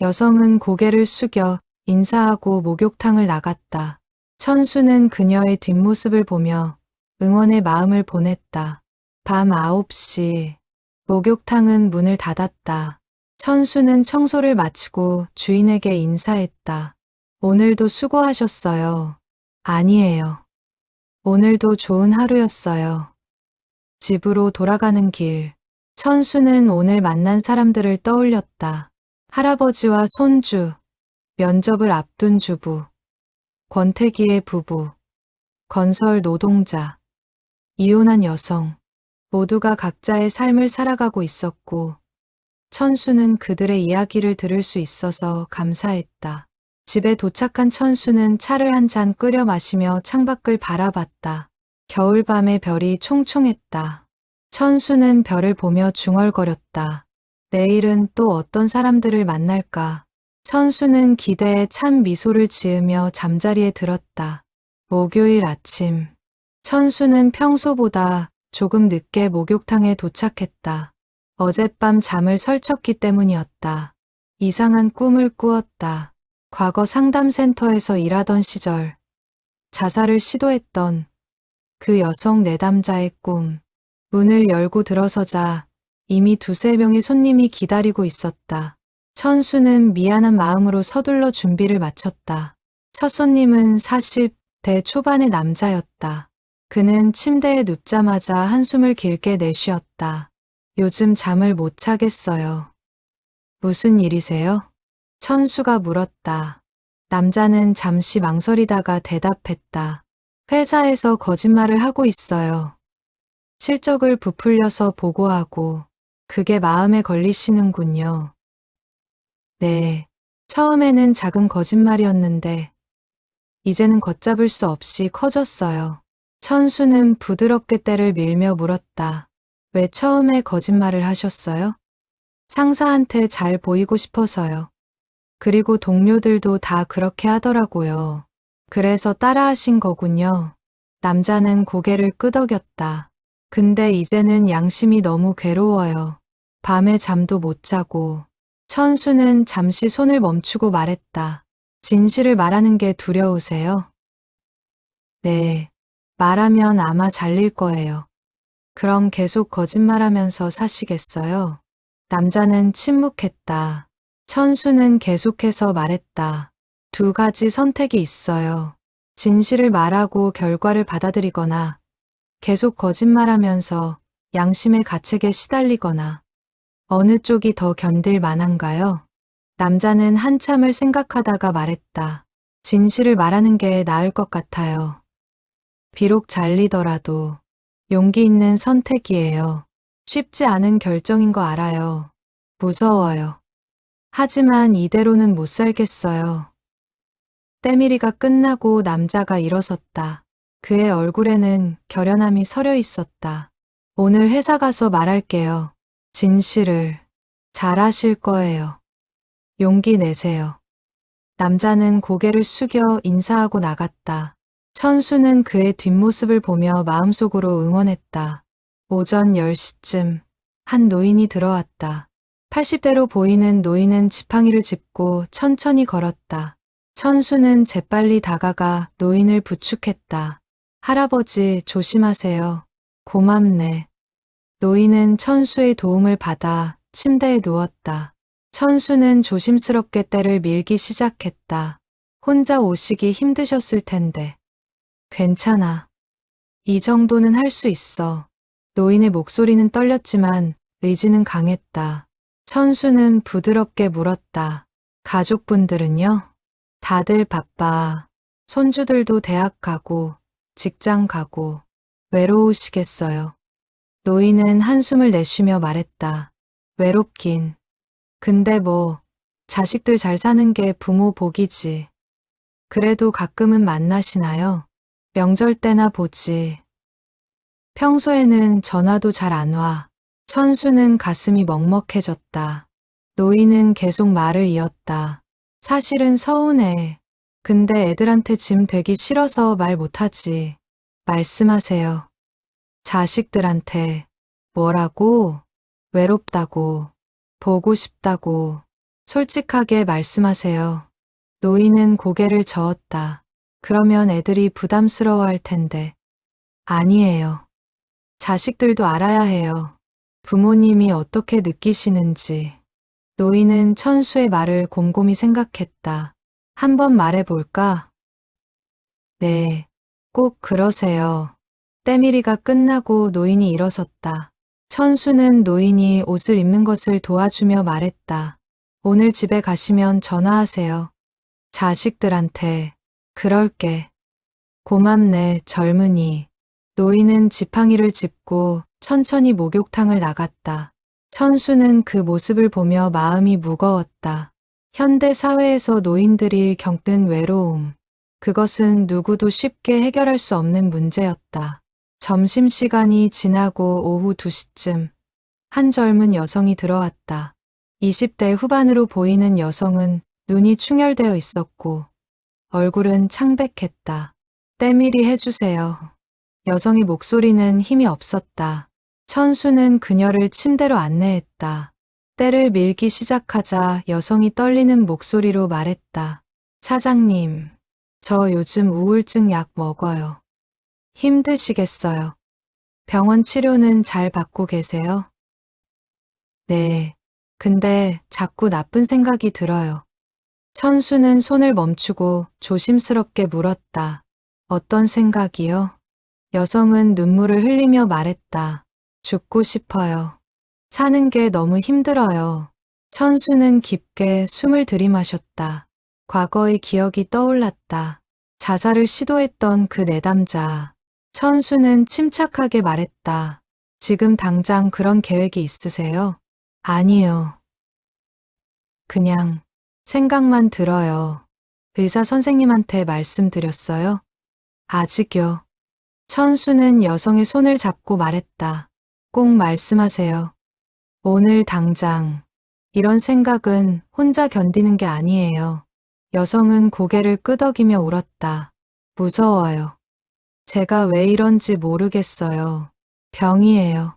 여성은 고개를 숙여 인사하고 목욕탕을 나갔다. 천수는 그녀의 뒷모습을 보며 응원의 마음을 보냈다. 밤 9시, 목욕탕은 문을 닫았다. 천수는 청소를 마치고 주인에게 인사했다. 오늘도 수고하셨어요. 아니에요. 오늘도 좋은 하루였어요. 집으로 돌아가는 길, 천수는 오늘 만난 사람들을 떠올렸다. 할아버지와 손주, 면접을 앞둔 주부, 권태기의 부부, 건설 노동자, 이혼한 여성, 모두가 각자의 삶을 살아가고 있었고, 천수는 그들의 이야기를 들을 수 있어서 감사했다. 집에 도착한 천수는 차를 한 잔 끓여 마시며 창밖을 바라봤다. 겨울밤의 별이 총총했다. 천수는 별을 보며 중얼거렸다. 내일은 또 어떤 사람들을 만날까? 천수는 기대에 찬 미소를 지으며 잠자리에 들었다. 목요일 아침. 천수는 평소보다 조금 늦게 목욕탕에 도착했다. 어젯밤 잠을 설쳤기 때문이었다. 이상한 꿈을 꾸었다. 과거 상담센터에서 일하던 시절, 자살을 시도했던 그 여성 내담자의 꿈. 문을 열고 들어서자 이미 두세 명의 손님이 기다리고 있었다. 천수는 미안한 마음으로 서둘러 준비를 마쳤다. 첫 손님은 40대 초반의 남자였다. 그는 침대에 눕자마자 한숨을 길게 내쉬었다. 요즘 잠을 못 자겠어요. 무슨 일이세요? 천수가 물었다. 남자는 잠시 망설이다가 대답했다. 회사에서 거짓말을 하고 있어요. 실적을 부풀려서 보고하고 그게 마음에 걸리시는군요. 네, 처음에는 작은 거짓말이었는데 이제는 걷잡을 수 없이 커졌어요. 천수는 부드럽게 때를 밀며 물었다. 왜 처음에 거짓말을 하셨어요? 상사한테 잘 보이고 싶어서요. 그리고 동료들도 다 그렇게 하더라고요. 그래서 따라하신 거군요. 남자는 고개를 끄덕였다. 근데 이제는 양심이 너무 괴로워요. 밤에 잠도 못 자고. 천수는 잠시 손을 멈추고 말했다. 진실을 말하는 게 두려우세요? 네, 말하면 아마 잘릴 거예요. 그럼 계속 거짓말하면서 사시겠어요? 남자는 침묵했다. 천수는 계속해서 말했다. 두 가지 선택이 있어요. 진실을 말하고 결과를 받아들이거나 계속 거짓말하면서 양심의 가책에 시달리거나 어느 쪽이 더 견딜 만한가요? 남자는 한참을 생각하다가 말했다. 진실을 말하는 게 나을 것 같아요. 비록 잘리더라도 용기 있는 선택이에요. 쉽지 않은 결정인 거 알아요. 무서워요. 하지만 이대로는 못 살겠어요. 때밀이가 끝나고 남자가 일어섰다. 그의 얼굴에는 결연함이 서려 있었다. 오늘 회사 가서 말할게요. 진실을. 잘하실 거예요. 용기 내세요. 남자는 고개를 숙여 인사하고 나갔다. 천수는 그의 뒷모습을 보며 마음속으로 응원했다. 오전 10시쯤 한 노인이 들어왔다. 80대로 보이는 노인은 지팡이를 짚고 천천히 걸었다. 천수는 재빨리 다가가 노인을 부축했다. 할아버지 조심하세요. 고맙네. 노인은 천수의 도움을 받아 침대에 누웠다. 천수는 조심스럽게 때를 밀기 시작했다. 혼자 오시기 힘드셨을 텐데. 괜찮아. 이 정도는 할 수 있어. 노인의 목소리는 떨렸지만 의지는 강했다. 천수는 부드럽게 물었다. 가족분들은요? 다들 바빠. 손주들도 대학 가고 직장 가고 외로우시겠어요. 노인은 한숨을 내쉬며 말했다. 외롭긴. 근데 뭐 자식들 잘 사는 게 부모 복이지. 그래도 가끔은 만나시나요? 명절 때나 보지. 평소에는 전화도 잘 안 와. 천수는 가슴이 먹먹해졌다. 노인은 계속 말을 이었다. 사실은 서운해. 근데 애들한테 짐 되기 싫어서 말 못하지. 말씀하세요. 자식들한테. 뭐라고? 외롭다고. 보고 싶다고. 솔직하게 말씀하세요. 노인은 고개를 저었다. 그러면 애들이 부담스러워할 텐데. 아니에요. 자식들도 알아야 해요. 부모님이 어떻게 느끼시는지. 노인은 천수의 말을 곰곰이 생각했다. 한번 말해볼까? 네, 꼭 그러세요. 때밀이가 끝나고 노인이 일어섰다. 천수는 노인이 옷을 입는 것을 도와주며 말했다. 오늘 집에 가시면 전화하세요. 자식들한테. 그럴게. 고맙네, 젊은이. 노인은 지팡이를 짚고 천천히 목욕탕을 나갔다. 천수는 그 모습을 보며 마음이 무거웠다. 현대 사회에서 노인들이 겪는 외로움. 그것은 누구도 쉽게 해결할 수 없는 문제였다. 점심시간이 지나고 오후 2시쯤 한 젊은 여성이 들어왔다. 20대 후반으로 보이는 여성은 눈이 충혈되어 있었고 얼굴은 창백했다. 때밀이 해주세요. 여성의 목소리는 힘이 없었다. 천수는 그녀를 침대로 안내했다. 때를 밀기 시작하자 여성이 떨리는 목소리로 말했다. 사장님, 저 요즘 우울증 약 먹어요. 힘드시겠어요. 병원 치료는 잘 받고 계세요? 네. 근데 자꾸 나쁜 생각이 들어요. 천수는 손을 멈추고 조심스럽게 물었다. 어떤 생각이요? 여성은 눈물을 흘리며 말했다. 죽고 싶어요. 사는 게 너무 힘들어요. 천수는 깊게 숨을 들이마셨다. 과거의 기억이 떠올랐다. 자살을 시도했던 그 내담자. 천수는 침착하게 말했다. 지금 당장 그런 계획이 있으세요? 아니요. 그냥 생각만 들어요. 의사 선생님한테 말씀드렸어요? 아직요. 천수는 여성의 손을 잡고 말했다. 꼭 말씀하세요. 오늘 당장. 이런 생각은 혼자 견디는 게 아니에요. 여성은 고개를 끄덕이며 울었다. 무서워요. 제가 왜 이런지 모르겠어요. 병이에요.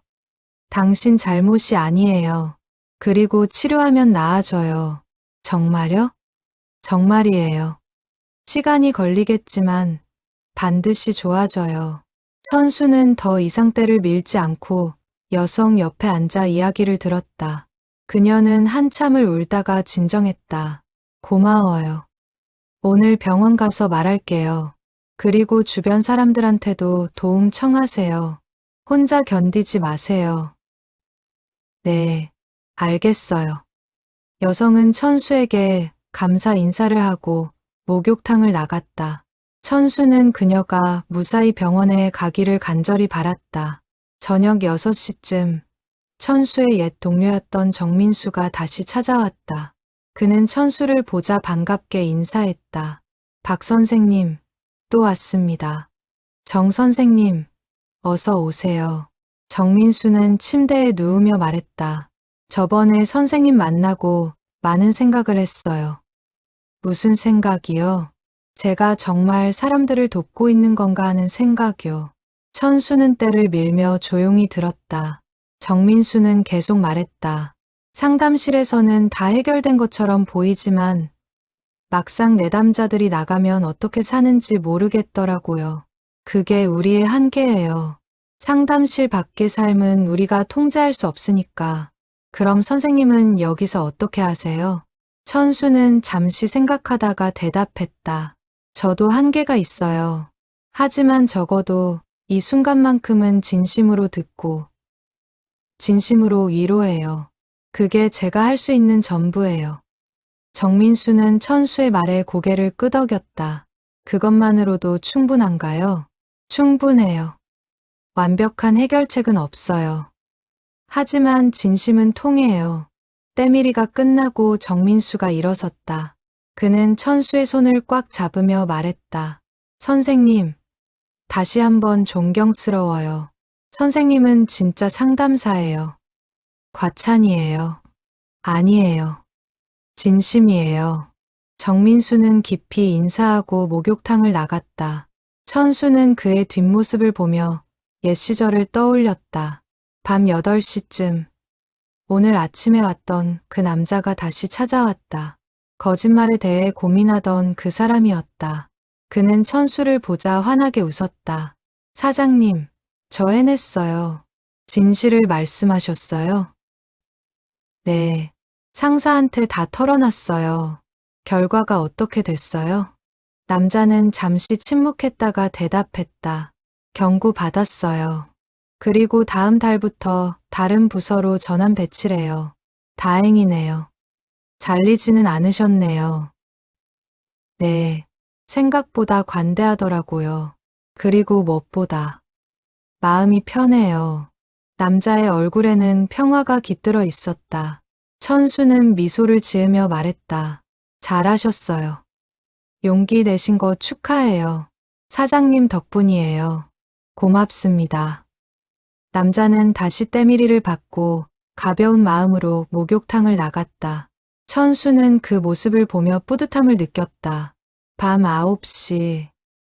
당신 잘못이 아니에요. 그리고 치료하면 나아져요. 정말요? 정말이에요. 시간이 걸리겠지만 반드시 좋아져요. 천수는 더 이상 때를 밀지 않고 여성 옆에 앉아 이야기를 들었다. 그녀는 한참을 울다가 진정했다. 고마워요. 오늘 병원 가서 말할게요. 그리고 주변 사람들한테도 도움 청하세요. 혼자 견디지 마세요. 네, 알겠어요. 여성은 천수에게 감사 인사를 하고 목욕탕을 나갔다. 천수는 그녀가 무사히 병원에 가기를 간절히 바랐다. 저녁 6시쯤 천수의 옛 동료였던 정민수가 다시 찾아왔다. 그는 천수를 보자 반갑게 인사했다. 박 선생님, 또 왔습니다. 정 선생님, 어서 오세요. 정민수는 침대에 누우며 말했다. 저번에 선생님 만나고 많은 생각을 했어요. 무슨 생각이요? 제가 정말 사람들을 돕고 있는 건가 하는 생각이요. 천수는 때를 밀며 조용히 들었다. 정민수는 계속 말했다. 상담실에서는 다 해결된 것처럼 보이지만 막상 내담자들이 나가면 어떻게 사는지 모르겠더라고요. 그게 우리의 한계예요. 상담실 밖의 삶은 우리가 통제할 수 없으니까. 그럼 선생님은 여기서 어떻게 하세요? 천수는 잠시 생각하다가 대답했다. 저도 한계가 있어요. 하지만 적어도 이 순간만큼은 진심으로 듣고 진심으로 위로해요. 그게 제가 할 수 있는 전부예요. 정민수는 천수의 말에 고개를 끄덕였다. 그것만으로도 충분한가요? 충분해요. 완벽한 해결책은 없어요. 하지만 진심은 통해요. 때밀이가 끝나고 정민수가 일어섰다. 그는 천수의 손을 꽉 잡으며 말했다. 선생님, 다시 한번 존경스러워요. 선생님은 진짜 상담사예요. 과찬이에요. 아니에요. 진심이에요. 정민수는 깊이 인사하고 목욕탕을 나갔다. 천수는 그의 뒷모습을 보며 옛 시절을 떠올렸다. 밤 8시쯤 오늘 아침에 왔던 그 남자가 다시 찾아왔다. 거짓말에 대해 고민하던 그 사람이었다. 그는 천수를 보자 환하게 웃었다. 사장님, 저 해냈어요. 진실을 말씀하셨어요? 네. 상사한테 다 털어놨어요. 결과가 어떻게 됐어요? 남자는 잠시 침묵했다가 대답했다. 경고 받았어요. 그리고 다음 달부터 다른 부서로 전환 배치래요. 다행이네요. 잘리지는 않으셨네요. 네. 생각보다 관대하더라고요. 그리고 무엇보다 마음이 편해요. 남자의 얼굴에는 평화가 깃들어 있었다. 천수는 미소를 지으며 말했다. 잘하셨어요. 용기 내신 거 축하해요. 사장님 덕분이에요. 고맙습니다. 남자는 다시 때밀이를 받고 가벼운 마음으로 목욕탕을 나갔다. 천수는 그 모습을 보며 뿌듯함을 느꼈다. 밤 9시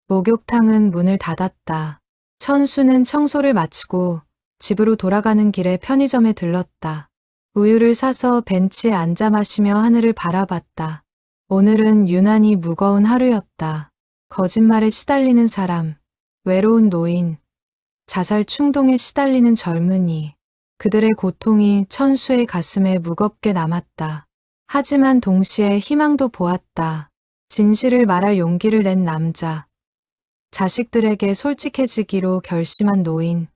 목욕탕은 문을 닫았다. 천수는 청소를 마치고 집으로 돌아가는 길에 편의점에 들렀다. 우유를 사서 벤치에 앉아 마시며 하늘을 바라봤다. 오늘은 유난히 무거운 하루였다. 거짓말에 시달리는 사람, 외로운 노인, 자살 충동에 시달리는 젊은이, 그들의 고통이 천수의 가슴에 무겁게 남았다. 하지만 동시에 희망도 보았다. 진실을 말할 용기를 낸 남자, 자식들에게 솔직해지기로 결심한 노인,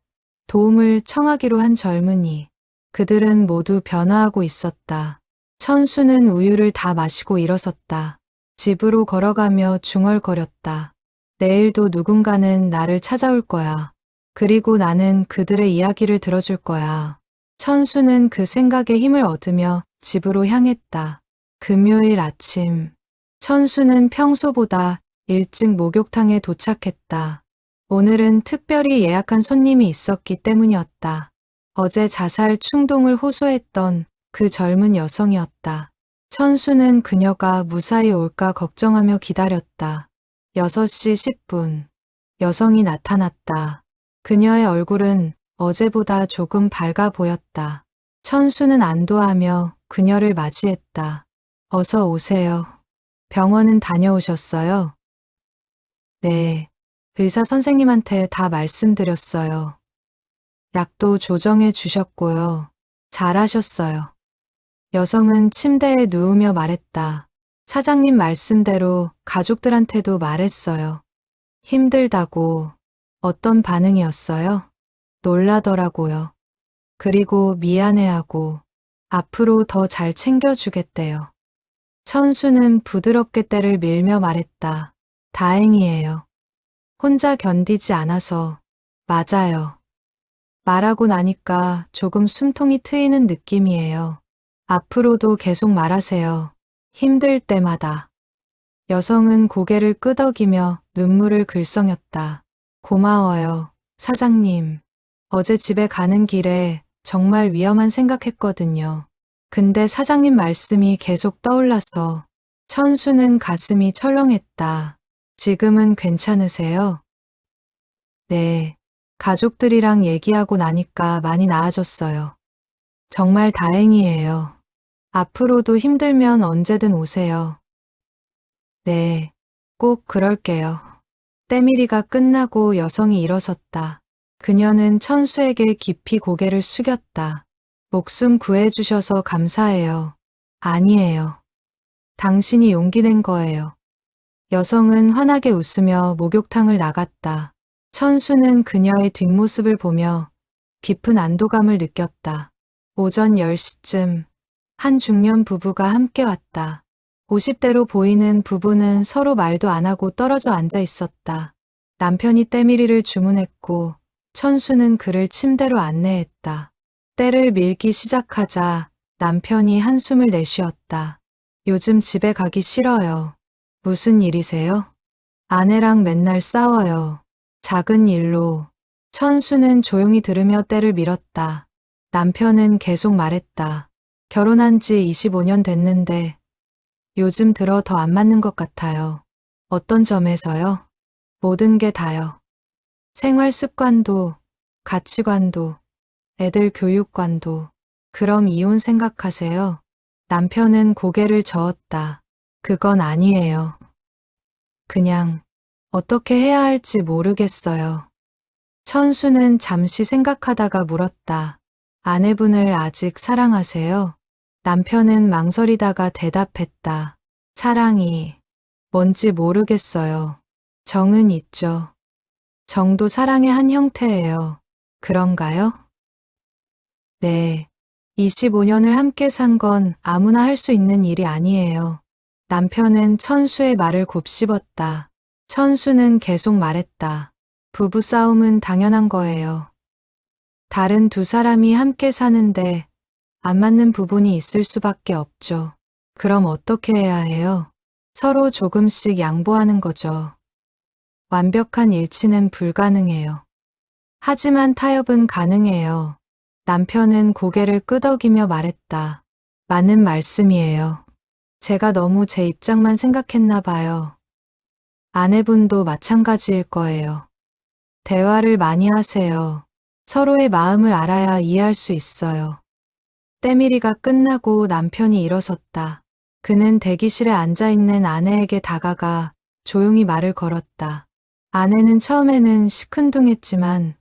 도움을 청하기로 한 젊은이, 그들은 모두 변화하고 있었다. 천수는 우유를 다 마시고 일어섰다. 집으로 걸어가며 중얼거렸다. 내일도 누군가는 나를 찾아올 거야. 그리고 나는 그들의 이야기를 들어줄 거야. 천수는 그 생각에 힘을 얻으며 집으로 향했다. 금요일 아침, 천수는 평소보다 일찍 목욕탕에 도착했다. 오늘은 특별히 예약한 손님이 있었기 때문이었다. 어제 자살 충동을 호소했던 그 젊은 여성이었다. 천수는 그녀가 무사히 올까 걱정하며 기다렸다. 6시 10분, 여성이 나타났다. 그녀의 얼굴은 어제보다 조금 밝아 보였다. 천수는 안도하며 그녀를 맞이했다. 어서 오세요. 병원은 다녀오셨어요? 네. 의사 선생님한테 다 말씀드렸어요. 약도 조정해 주셨고요. 잘하셨어요. 여성은 침대에 누우며 말했다. 사장님 말씀대로 가족들한테도 말했어요. 힘들다고. 어떤 반응이었어요? 놀라더라고요. 그리고 미안해하고 앞으로 더 잘 챙겨주겠대요. 천수는 부드럽게 때를 밀며 말했다. 다행이에요. 혼자 견디지 않아서. 맞아요. 말하고 나니까 조금 숨통이 트이는 느낌이에요. 앞으로도 계속 말하세요. 힘들 때마다. 여성은 고개를 끄덕이며 눈물을 글썽였다. 고마워요, 사장님. 어제 집에 가는 길에 정말 위험한 생각했거든요. 근데 사장님 말씀이 계속 떠올라서 천수는 가슴이 철렁했다. 지금은 괜찮으세요? 네. 가족들이랑 얘기하고 나니까 많이 나아졌어요. 정말 다행이에요. 앞으로도 힘들면 언제든 오세요. 네. 꼭 그럴게요. 때밀이가 끝나고 여성이 일어섰다. 그녀는 천수에게 깊이 고개를 숙였다. 목숨 구해주셔서 감사해요. 아니에요. 당신이 용기 낸 거예요. 여성은 환하게 웃으며 목욕탕을 나갔다. 천수는 그녀의 뒷모습을 보며 깊은 안도감을 느꼈다. 오전 10시쯤 한 중년 부부가 함께 왔다. 50대로 보이는 부부는 서로 말도 안 하고 떨어져 앉아 있었다. 남편이 때밀이를 주문했고 천수는 그를 침대로 안내했다. 때를 밀기 시작하자 남편이 한숨을 내쉬었다. 요즘 집에 가기 싫어요. 무슨 일이세요? 아내랑 맨날 싸워요. 작은 일로. 천수는 조용히 들으며 때를 밀었다. 남편은 계속 말했다. 결혼한 지 25년 됐는데 요즘 들어 더 안 맞는 것 같아요. 어떤 점에서요? 모든 게 다요. 생활 습관도, 가치관도, 애들 교육관도. 그럼 이혼 생각하세요? 남편은 고개를 저었다. 그건 아니에요. 그냥 어떻게 해야 할지 모르겠어요. 천수는 잠시 생각하다가 물었다. 아내분을 아직 사랑하세요? 남편은 망설이다가 대답했다. 사랑이 뭔지 모르겠어요. 정은 있죠. 정도 사랑의 한 형태예요. 그런가요? 네. 25년을 함께 산 건 아무나 할 수 있는 일이 아니에요. 남편은 천수의 말을 곱씹었다. 천수는 계속 말했다. 부부싸움은 당연한 거예요. 다른 두 사람이 함께 사는데 안 맞는 부분이 있을 수밖에 없죠. 그럼 어떻게 해야 해요? 서로 조금씩 양보하는 거죠. 완벽한 일치는 불가능해요. 하지만 타협은 가능해요. 남편은 고개를 끄덕이며 말했다. 맞는 말씀이에요. 제가 너무 제 입장만 생각했나 봐요. 아내분도 마찬가지일 거예요. 대화를 많이 하세요. 서로의 마음을 알아야 이해할 수 있어요. 때밀이가 끝나고 남편이 일어섰다. 그는 대기실에 앉아있는 아내에게 다가가 조용히 말을 걸었다. 아내는 처음에는 시큰둥했지만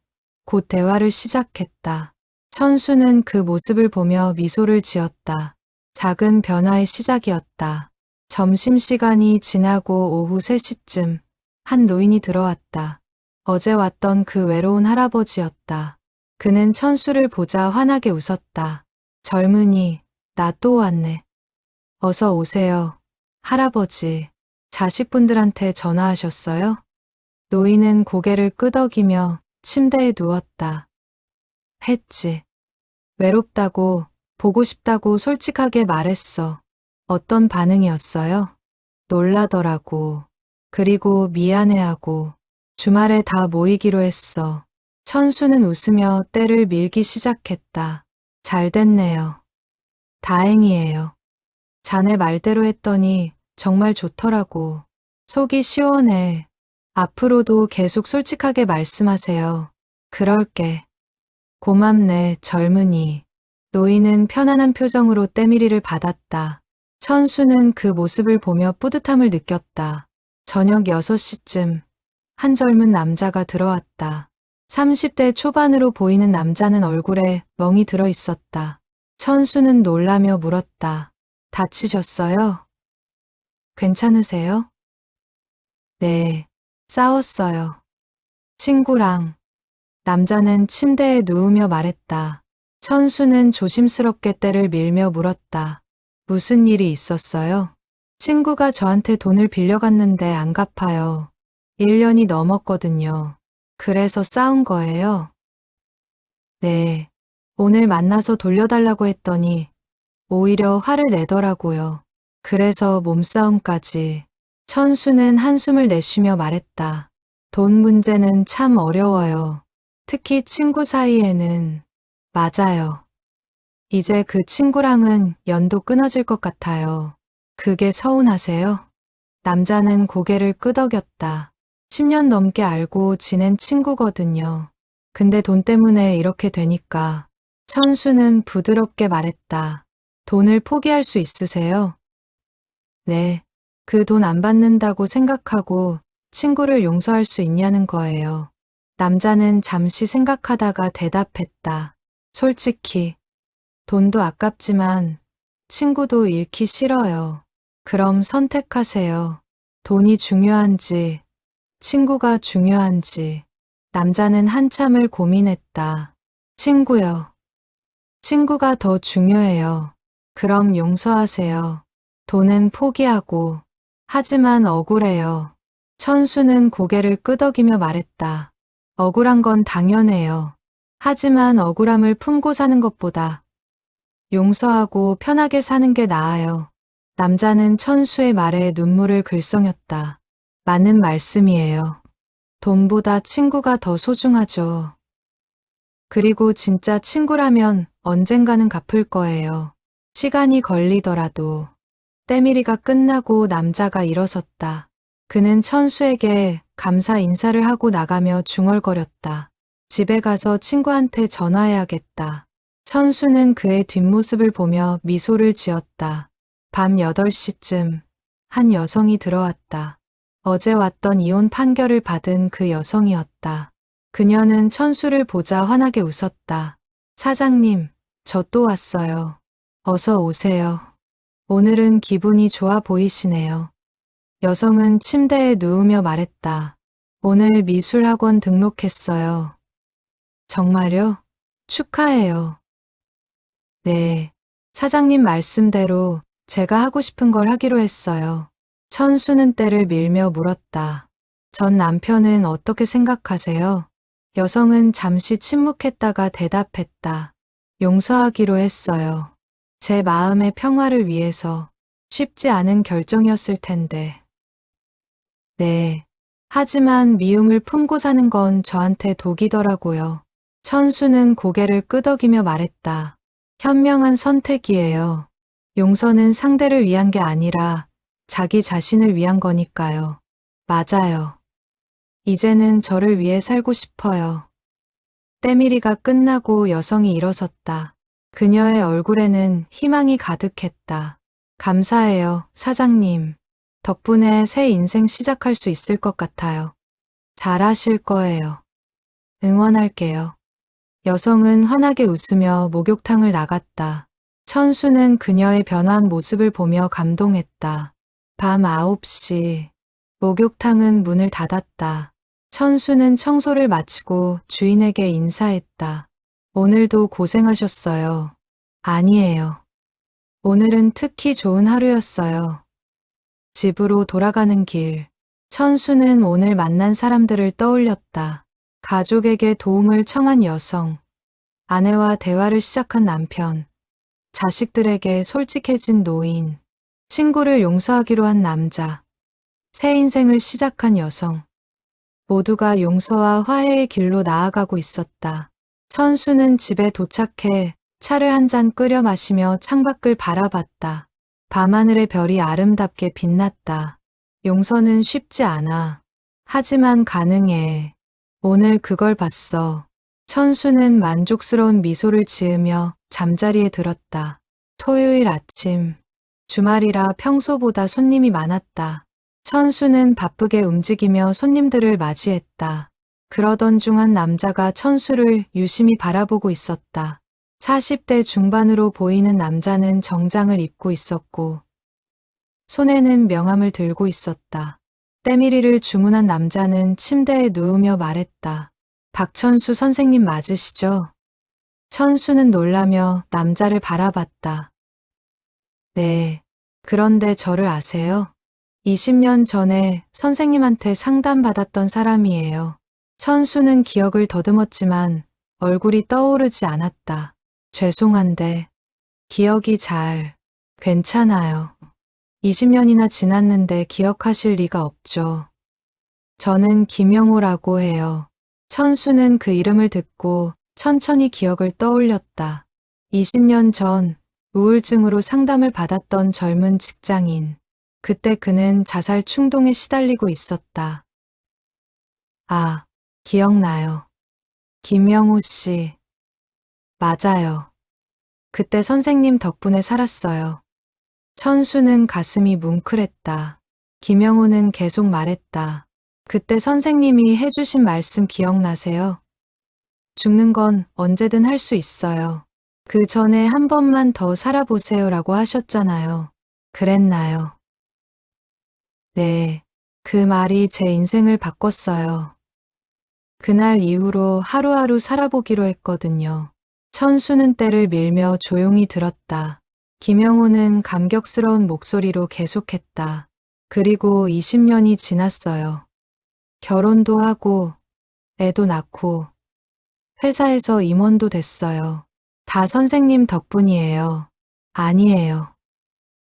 곧 대화를 시작했다. 천수는 그 모습을 보며 미소를 지었다. 작은 변화의 시작이었다. 점심시간이 지나고 오후 3시쯤 한 노인이 들어왔다. 어제 왔던 그 외로운 할아버지였다. 그는 천수를 보자 환하게 웃었다. 젊은이, 나 또 왔네. 어서 오세요. 할아버지, 자식분들한테 전화하셨어요? 노인은 고개를 끄덕이며 침대에 누웠다. 했지. 외롭다고, 보고 싶다고 솔직하게 말했어. 어떤 반응이었어요? 놀라더라고. 그리고 미안해하고, 주말에 다 모이기로 했어. 천수는 웃으며 때를 밀기 시작했다. 잘 됐네요. 다행이에요. 자네 말대로 했더니 정말 좋더라고. 속이 시원해. 앞으로도 계속 솔직하게 말씀하세요. 그럴게. 고맙네, 젊은이. 노인은 편안한 표정으로 때밀이를 받았다. 천수는 그 모습을 보며 뿌듯함을 느꼈다. 저녁 6시쯤 한 젊은 남자가 들어왔다. 30대 초반으로 보이는 남자는 얼굴에 멍이 들어 있었다. 천수는 놀라며 물었다. 다치셨어요? 괜찮으세요? 네, 싸웠어요. 친구랑. 남자는 침대에 누우며 말했다. 천수는 조심스럽게 때를 밀며 물었다. 무슨 일이 있었어요? 친구가 저한테 돈을 빌려갔는데 안 갚아요. 1년이 넘었거든요. 그래서 싸운 거예요? 네. 오늘 만나서 돌려달라고 했더니 오히려 화를 내더라고요. 그래서 몸싸움까지. 천수는 한숨을 내쉬며 말했다. 돈 문제는 참 어려워요. 특히 친구 사이에는. 맞아요. 이제 그 친구랑은 연도 끊어질 것 같아요. 그게 서운하세요? 남자는 고개를 끄덕였다. 10년 넘게 알고 지낸 친구거든요. 근데 돈 때문에 이렇게 되니까. 천수는 부드럽게 말했다. 돈을 포기할 수 있으세요? 네. 그 돈 안 받는다고 생각하고 친구를 용서할 수 있냐는 거예요. 남자는 잠시 생각하다가 대답했다. 솔직히, 돈도 아깝지만 친구도 잃기 싫어요. 그럼 선택하세요. 돈이 중요한지, 친구가 중요한지. 남자는 한참을 고민했다. 친구요. 친구가 더 중요해요. 그럼 용서하세요. 돈은 포기하고. 하지만 억울해요. 천수는 고개를 끄덕이며 말했다. 억울한 건 당연해요. 하지만 억울함을 품고 사는 것보다 용서하고 편하게 사는 게 나아요. 남자는 천수의 말에 눈물을 글썽였다. 맞는 말씀이에요. 돈보다 친구가 더 소중하죠. 그리고 진짜 친구라면 언젠가는 갚을 거예요. 시간이 걸리더라도. 때밀이가 끝나고 남자가 일어섰다. 그는 천수에게 감사 인사를 하고 나가며 중얼거렸다. 집에 가서 친구한테 전화해야겠다. 천수는 그의 뒷모습을 보며 미소를 지었다. 밤 8시쯤 한 여성이 들어왔다. 어제 왔던 이혼 판결을 받은 그 여성이었다. 그녀는 천수를 보자 환하게 웃었다. 사장님, 저 또 왔어요. 어서 오세요. 오늘은 기분이 좋아 보이시네요. 여성은 침대에 누우며 말했다. 오늘 미술학원 등록했어요. 정말요? 축하해요. 네. 사장님 말씀대로 제가 하고 싶은 걸 하기로 했어요. 천수는 때를 밀며 물었다. 전 남편은 어떻게 생각하세요? 여성은 잠시 침묵했다가 대답했다. 용서하기로 했어요. 제 마음의 평화를 위해서. 쉽지 않은 결정이었을 텐데. 네. 하지만 미움을 품고 사는 건 저한테 독이더라고요. 천수는 고개를 끄덕이며 말했다. 현명한 선택이에요. 용서는 상대를 위한 게 아니라 자기 자신을 위한 거니까요. 맞아요. 이제는 저를 위해 살고 싶어요. 때밀이가 끝나고 여성이 일어섰다. 그녀의 얼굴에는 희망이 가득했다. 감사해요, 사장님. 덕분에 새 인생 시작할 수 있을 것 같아요. 잘하실 거예요. 응원할게요. 여성은 환하게 웃으며 목욕탕을 나갔다. 천수는 그녀의 변화한 모습을 보며 감동했다. 밤 9시. 목욕탕은 문을 닫았다. 천수는 청소를 마치고 주인에게 인사했다. 오늘도 고생하셨어요. 아니에요. 오늘은 특히 좋은 하루였어요. 집으로 돌아가는 길. 천수는 오늘 만난 사람들을 떠올렸다. 가족에게 도움을 청한 여성, 아내와 대화를 시작한 남편, 자식들에게 솔직해진 노인, 친구를 용서하기로 한 남자, 새 인생을 시작한 여성. 모두가 용서와 화해의 길로 나아가고 있었다. 천수는 집에 도착해 차를 한 잔 끓여 마시며 창밖을 바라봤다. 밤하늘의 별이 아름답게 빛났다. 용서는 쉽지 않아. 하지만 가능해. 오늘 그걸 봤어. 천수는 만족스러운 미소를 지으며 잠자리에 들었다. 토요일 아침. 주말이라 평소보다 손님이 많았다. 천수는 바쁘게 움직이며 손님들을 맞이했다. 그러던 중 한 남자가 천수를 유심히 바라보고 있었다. 40대 중반으로 보이는 남자는 정장을 입고 있었고 손에는 명함을 들고 있었다. 때밀이를 주문한 남자는 침대에 누우며 말했다. 박천수 선생님 맞으시죠? 천수는 놀라며 남자를 바라봤다. 네. 그런데 저를 아세요? 20년 전에 선생님한테 상담받았던 사람이에요. 천수는 기억을 더듬었지만 얼굴이 떠오르지 않았다. 죄송한데 기억이 괜찮아요. 20년이나 지났는데 기억하실 리가 없죠. 저는 김영호라고 해요. 천수는 그 이름을 듣고 천천히 기억을 떠올렸다. 20년 전 우울증으로 상담을 받았던 젊은 직장인. 그때 그는 자살 충동에 시달리고 있었다. 아, 기억나요. 김영호 씨. 맞아요. 그때 선생님 덕분에 살았어요. 천수는 가슴이 뭉클했다. 김영호는 계속 말했다. 그때 선생님이 해주신 말씀 기억나세요? 죽는 건 언제든 할 수 있어요. 그 전에 한 번만 더 살아보세요라고 하셨잖아요. 그랬나요? 네. 그 말이 제 인생을 바꿨어요. 그날 이후로 하루하루 살아보기로 했거든요. 천수는 때를 밀며 조용히 들었다. 김영호는 감격스러운 목소리로 계속했다. 그리고 20년이 지났어요. 결혼도 하고, 애도 낳고, 회사에서 임원도 됐어요. 다 선생님 덕분이에요. 아니에요.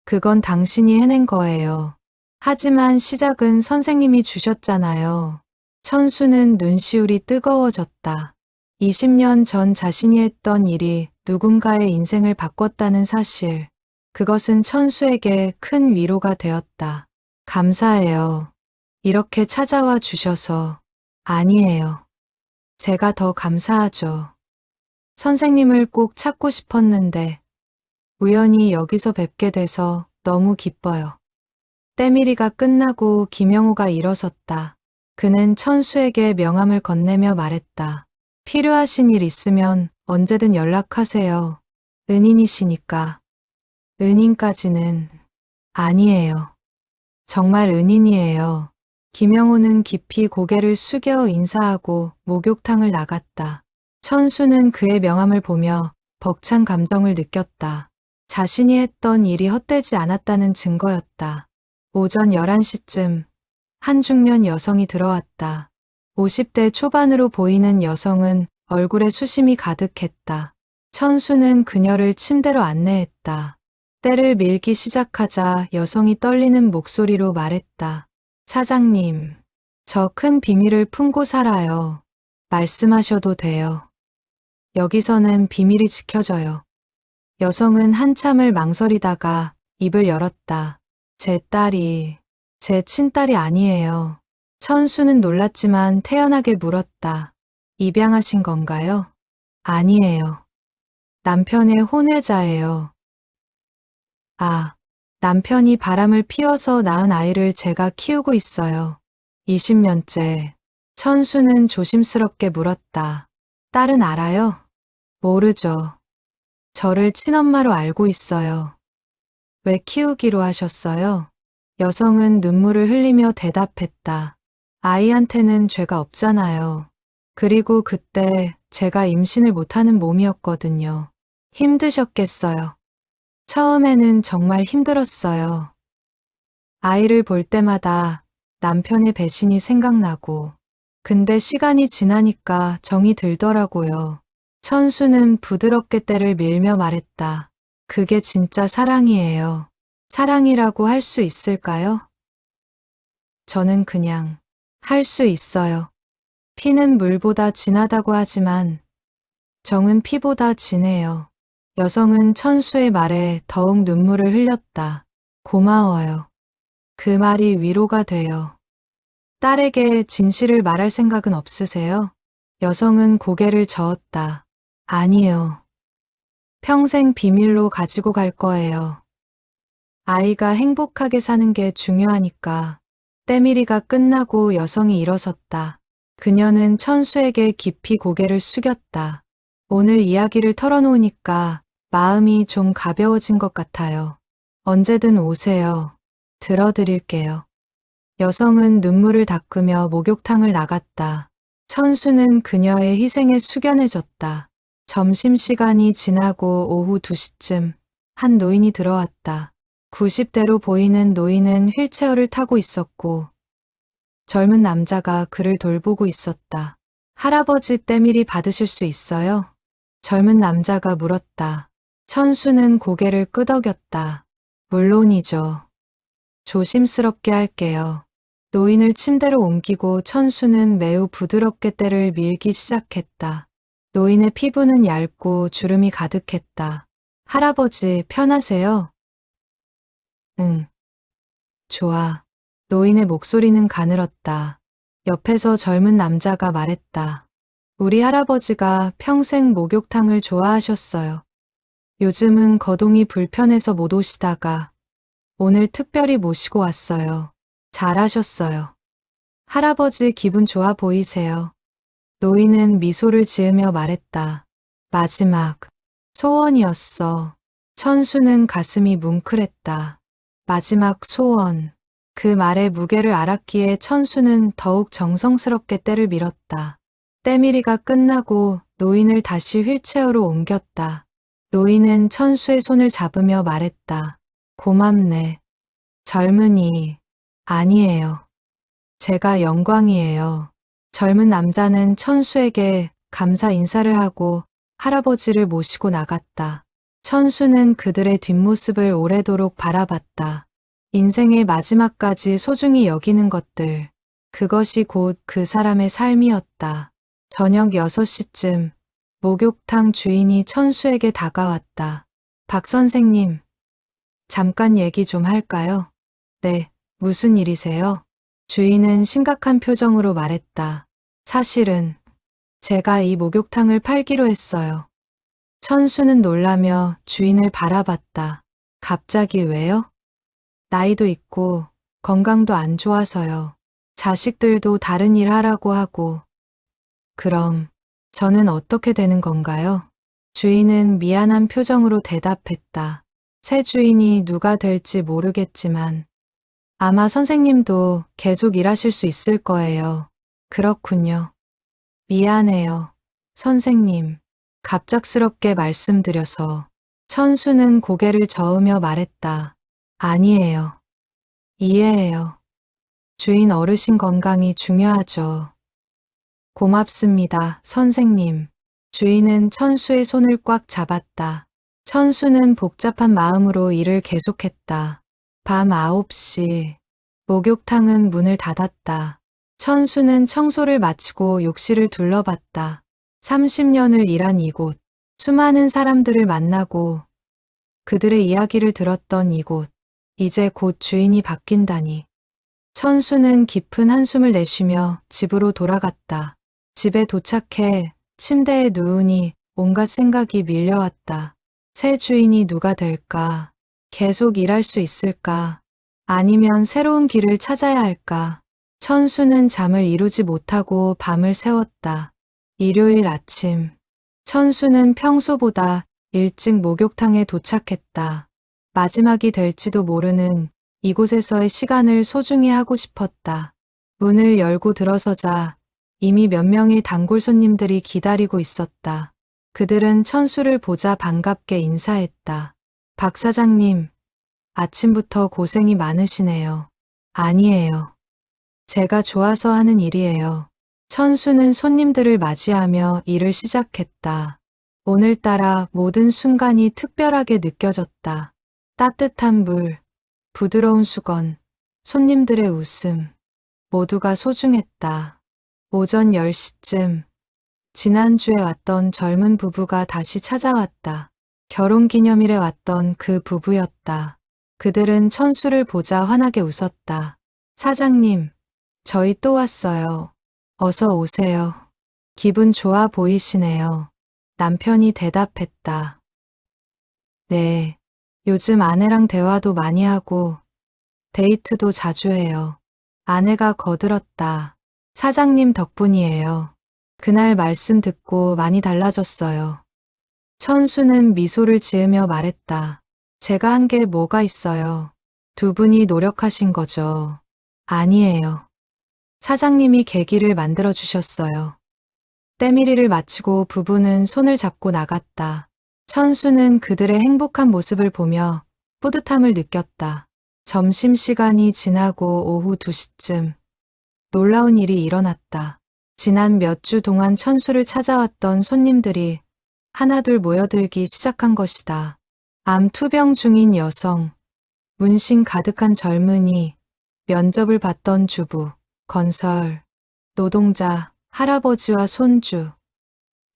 그건 당신이 해낸 거예요. 하지만 시작은 선생님이 주셨잖아요. 천수는 눈시울이 뜨거워졌다. 20년 전 자신이 했던 일이 누군가의 인생을 바꿨다는 사실. 그것은 천수에게 큰 위로가 되었다. 감사해요. 이렇게 찾아와 주셔서. 아니에요. 제가 더 감사하죠. 선생님을 꼭 찾고 싶었는데 우연히 여기서 뵙게 돼서 너무 기뻐요. 때밀이가 끝나고 김영호가 일어섰다. 그는 천수에게 명함을 건네며 말했다. 필요하신 일 있으면 언제든 연락하세요. 은인이시니까. 은인까지는 아니에요. 정말 은인이에요. 김영호는 깊이 고개를 숙여 인사하고 목욕탕을 나갔다. 천수는 그의 명함을 보며 벅찬 감정을 느꼈다. 자신이 했던 일이 헛되지 않았다는 증거였다. 오전 11시쯤 한 중년 여성이 들어왔다. 50대 초반으로 보이는 여성은 얼굴에 수심이 가득했다. 천수는 그녀를 침대로 안내했다. 때를 밀기 시작하자 여성이 떨리는 목소리로 말했다. 사장님, 저 큰 비밀을 품고 살아요. 말씀하셔도 돼요. 여기서는 비밀이 지켜져요. 여성은 한참을 망설이다가 입을 열었다. 제 친딸이 아니에요. 천수는 놀랐지만 태연하게 물었다. 입양하신 건가요? 아니에요. 남편의 혼외자예요. 아, 남편이 바람을 피워서 낳은 아이를 제가 키우고 있어요. 20년째. 천수는 조심스럽게 물었다. 딸은 알아요? 모르죠. 저를 친엄마로 알고 있어요. 왜 키우기로 하셨어요? 여성은 눈물을 흘리며 대답했다. 아이한테는 죄가 없잖아요. 그리고 그때 제가 임신을 못하는 몸이었거든요. 힘드셨겠어요. 처음에는 정말 힘들었어요. 아이를 볼 때마다 남편의 배신이 생각나고, 근데 시간이 지나니까 정이 들더라고요. 천수는 부드럽게 때를 밀며 말했다. 그게 진짜 사랑이에요. 사랑이라고 할 수 있을까요? 저는 그냥 할 수 있어요. 피는 물보다 진하다고 하지만 정은 피보다 진해요. 여성은 천수의 말에 더욱 눈물을 흘렸다. 고마워요. 그 말이 위로가 돼요. 딸에게 진실을 말할 생각은 없으세요? 여성은 고개를 저었다. 아니요. 평생 비밀로 가지고 갈 거예요. 아이가 행복하게 사는 게 중요하니까. 때밀이가 끝나고 여성이 일어섰다. 그녀는 천수에게 깊이 고개를 숙였다. 오늘 이야기를 털어놓으니까 마음이 좀 가벼워진 것 같아요. 언제든 오세요. 들어드릴게요. 여성은 눈물을 닦으며 목욕탕을 나갔다. 천수는 그녀의 희생에 숙연해졌다. 점심시간이 지나고 오후 2시쯤 한 노인이 들어왔다. 90대로 보이는 노인은 휠체어를 타고 있었고 젊은 남자가 그를 돌보고 있었다. 할아버지 때밀이 받으실 수 있어요? 젊은 남자가 물었다. 천수는 고개를 끄덕였다. 물론이죠. 조심스럽게 할게요. 노인을 침대로 옮기고 천수는 매우 부드럽게 때를 밀기 시작했다. 노인의 피부는 얇고 주름이 가득했다. 할아버지, 편하세요? 응, 좋아. 노인의 목소리는 가늘었다. 옆에서 젊은 남자가 말했다. 우리 할아버지가 평생 목욕탕을 좋아하셨어요. 요즘은 거동이 불편해서 못 오시다가 오늘 특별히 모시고 왔어요. 잘하셨어요. 할아버지 기분 좋아 보이세요. 노인은 미소를 지으며 말했다. 마지막 소원이었어. 천수는 가슴이 뭉클했다. 마지막 소원. 그 말의 무게를 알았기에 천수는 더욱 정성스럽게 때를 밀었다. 때밀이가 끝나고 노인을 다시 휠체어로 옮겼다. 노인은 천수의 손을 잡으며 말했다. 고맙네. 젊은이. 아니에요. 제가 영광이에요. 젊은 남자는 천수에게 감사 인사를 하고 할아버지를 모시고 나갔다. 천수는 그들의 뒷모습을 오래도록 바라봤다. 인생의 마지막까지 소중히 여기는 것들. 그것이 곧 그 사람의 삶이었다. 저녁 6시쯤 목욕탕 주인이 천수에게 다가왔다. 박 선생님, 잠깐 얘기 좀 할까요? 네, 무슨 일이세요? 주인은 심각한 표정으로 말했다. 사실은 제가 이 목욕탕을 팔기로 했어요. 천수는 놀라며 주인을 바라봤다. 갑자기 왜요? 나이도 있고 건강도 안 좋아서요. 자식들도 다른 일 하라고 하고. 그럼 저는 어떻게 되는 건가요? 주인은 미안한 표정으로 대답했다. 새 주인이 누가 될지 모르겠지만 아마 선생님도 계속 일하실 수 있을 거예요. 그렇군요. 미안해요. 선생님. 갑작스럽게 말씀드려서. 천수는 고개를 저으며 말했다. 아니에요. 이해해요. 주인 어르신 건강이 중요하죠. 고맙습니다, 선생님. 주인은 천수의 손을 꽉 잡았다. 천수는 복잡한 마음으로 일을 계속했다. 밤 9시. 목욕탕은 문을 닫았다. 천수는 청소를 마치고 욕실을 둘러봤다. 30년을 일한 이곳. 수많은 사람들을 만나고 그들의 이야기를 들었던 이곳. 이제 곧 주인이 바뀐다니. 천수는 깊은 한숨을 내쉬며 집으로 돌아갔다. 집에 도착해 침대에 누우니 온갖 생각이 밀려왔다. 새 주인이 누가 될까? 계속 일할 수 있을까? 아니면 새로운 길을 찾아야 할까? 천수는 잠을 이루지 못하고 밤을 새웠다. 일요일 아침. 천수는 평소보다 일찍 목욕탕에 도착했다. 마지막이 될지도 모르는 이곳에서의 시간을 소중히 하고 싶었다. 문을 열고 들어서자 이미 몇 명의 단골 손님들이 기다리고 있었다. 그들은 천수를 보자 반갑게 인사했다. 박 사장님, 아침부터 고생이 많으시네요. 아니에요. 제가 좋아서 하는 일이에요. 천수는 손님들을 맞이하며 일을 시작했다. 오늘따라 모든 순간이 특별하게 느껴졌다. 따뜻한 물, 부드러운 수건, 손님들의 웃음, 모두가 소중했다. 오전 10시쯤 지난주에 왔던 젊은 부부가 다시 찾아왔다. 결혼기념일에 왔던 그 부부였다. 그들은 천수를 보자 환하게 웃었다. 사장님, 저희 또 왔어요. 어서 오세요. 기분 좋아 보이시네요. 남편이 대답했다. 네, 요즘 아내랑 대화도 많이 하고 데이트도 자주 해요. 아내가 거들었다. 사장님 덕분이에요. 그날 말씀 듣고 많이 달라졌어요. 천수는 미소를 지으며 말했다. 제가 한 게 뭐가 있어요. 두 분이 노력하신 거죠. 아니에요. 사장님이 계기를 만들어 주셨어요. 때밀이를 마치고 부부는 손을 잡고 나갔다. 천수는 그들의 행복한 모습을 보며 뿌듯함을 느꼈다. 점심시간이 지나고 오후 2시쯤 놀라운 일이 일어났다. 지난 몇 주 동안 천수를 찾아왔던 손님들이 하나둘 모여들기 시작한 것이다. 암 투병 중인 여성, 문신 가득한 젊은이, 면접을 봤던 주부, 건설, 노동자, 할아버지와 손주.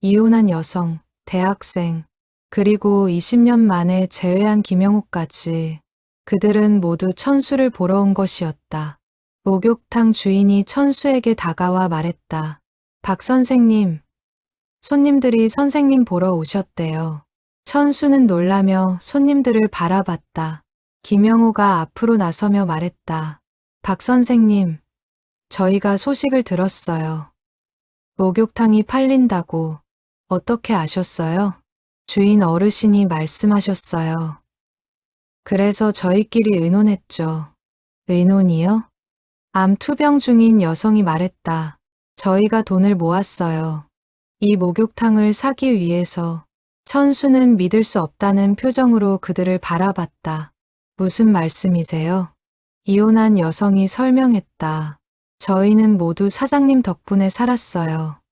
이혼한 여성, 대학생, 그리고 20년 만에 재회한 김영호까지 그들은 모두 천수를 보러 온 것이었다. 목욕탕 주인이 천수에게 다가와 말했다. 박 선생님, 손님들이 선생님 보러 오셨대요. 천수는 놀라며 손님들을 바라봤다. 김영호가 앞으로 나서며 말했다. 박 선생님, 저희가 소식을 들었어요. 목욕탕이 팔린다고. 어떻게 아셨어요? 주인 어르신이 말씀하셨어요. 그래서 저희끼리 의논했죠. 의논이요? 암 투병 중인 여성이 말했다. 저희가 돈을 모았어요. 이 목욕탕을 사기 위해서. 천수는 믿을 수 없다는 표정으로 그들을 바라봤다. 무슨 말씀이세요? 이혼한 여성이 설명했다. 저희는 모두 사장님 덕분에 살았어요.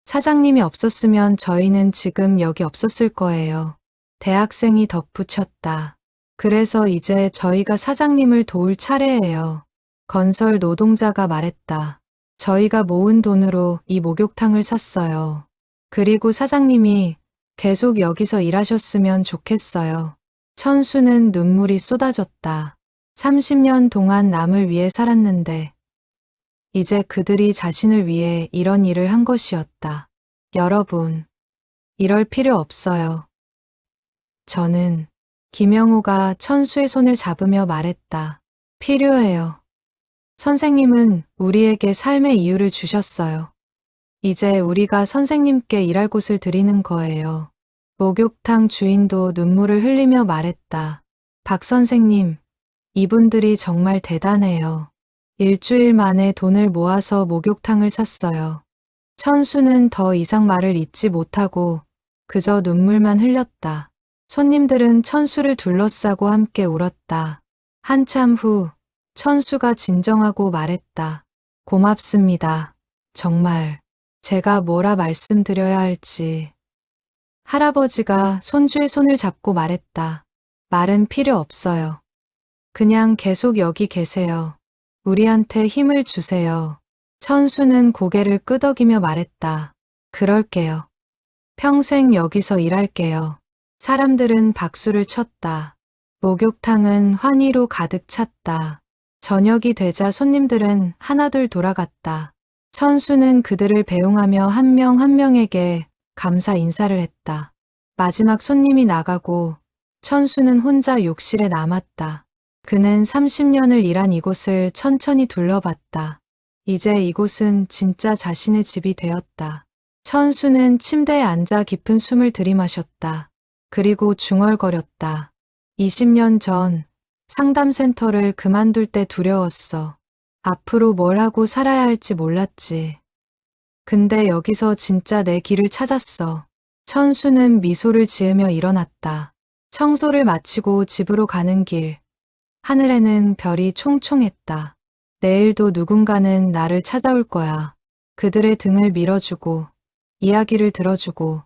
사장님이 없었으면 저희는 지금 여기 없었을 거예요. 대학생이 덧붙였다. 그래서 이제 저희가 사장님을 도울 차례예요. 건설 노동자가 말했다. 저희가 모은 돈으로 이 목욕탕을 샀어요. 그리고 사장님이 계속 여기서 일하셨으면 좋겠어요. 천수는 눈물이 쏟아졌다. 30년 동안 남을 위해 살았는데 이제 그들이 자신을 위해 이런 일을 한 것이었다. 여러분, 이럴 필요 없어요. 저는 김영호가 천수의 손을 잡으며 말했다. 필요해요. 선생님은 우리에게 삶의 이유를 주셨어요. 이제 우리가 선생님께 일할 곳을 드리는 거예요. 목욕탕 주인도 눈물을 흘리며 말했다. 박 선생님, 이분들이 정말 대단해요. 일주일 만에 돈을 모아서 목욕탕을 샀어요. 천수는 더 이상 말을 잇지 못하고 그저 눈물만 흘렸다. 손님들은 천수를 둘러싸고 함께 울었다. 한참 후 천수가 진정하고 말했다. 고맙습니다. 정말 제가 뭐라 말씀드려야 할지. 할아버지가 손주의 손을 잡고 말했다. 말은 필요 없어요. 그냥 계속 여기 계세요. 우리한테 힘을 주세요. 천수는 고개를 끄덕이며 말했다. 그럴게요. 평생 여기서 일할게요. 사람들은 박수를 쳤다. 목욕탕은 환희로 가득 찼다. 저녁이 되자 손님들은 하나둘 돌아갔다. 천수는 그들을 배웅하며 한 명 한 명에게 감사 인사를 했다. 마지막 손님이 나가고 천수는 혼자 욕실에 남았다. 그는 30년을 일한 이곳을 천천히 둘러봤다. 이제 이곳은 진짜 자신의 집이 되었다. 천수는 침대에 앉아 깊은 숨을 들이마셨다. 그리고 중얼거렸다. 20년 전 상담센터를 그만둘 때 두려웠어. 앞으로 뭘 하고 살아야 할지 몰랐지. 근데 여기서 진짜 내 길을 찾았어. 천수는 미소를 지으며 일어났다. 청소를 마치고 집으로 가는 길. 하늘에는 별이 총총했다. 내일도 누군가는 나를 찾아올 거야. 그들의 등을 밀어주고, 이야기를 들어주고,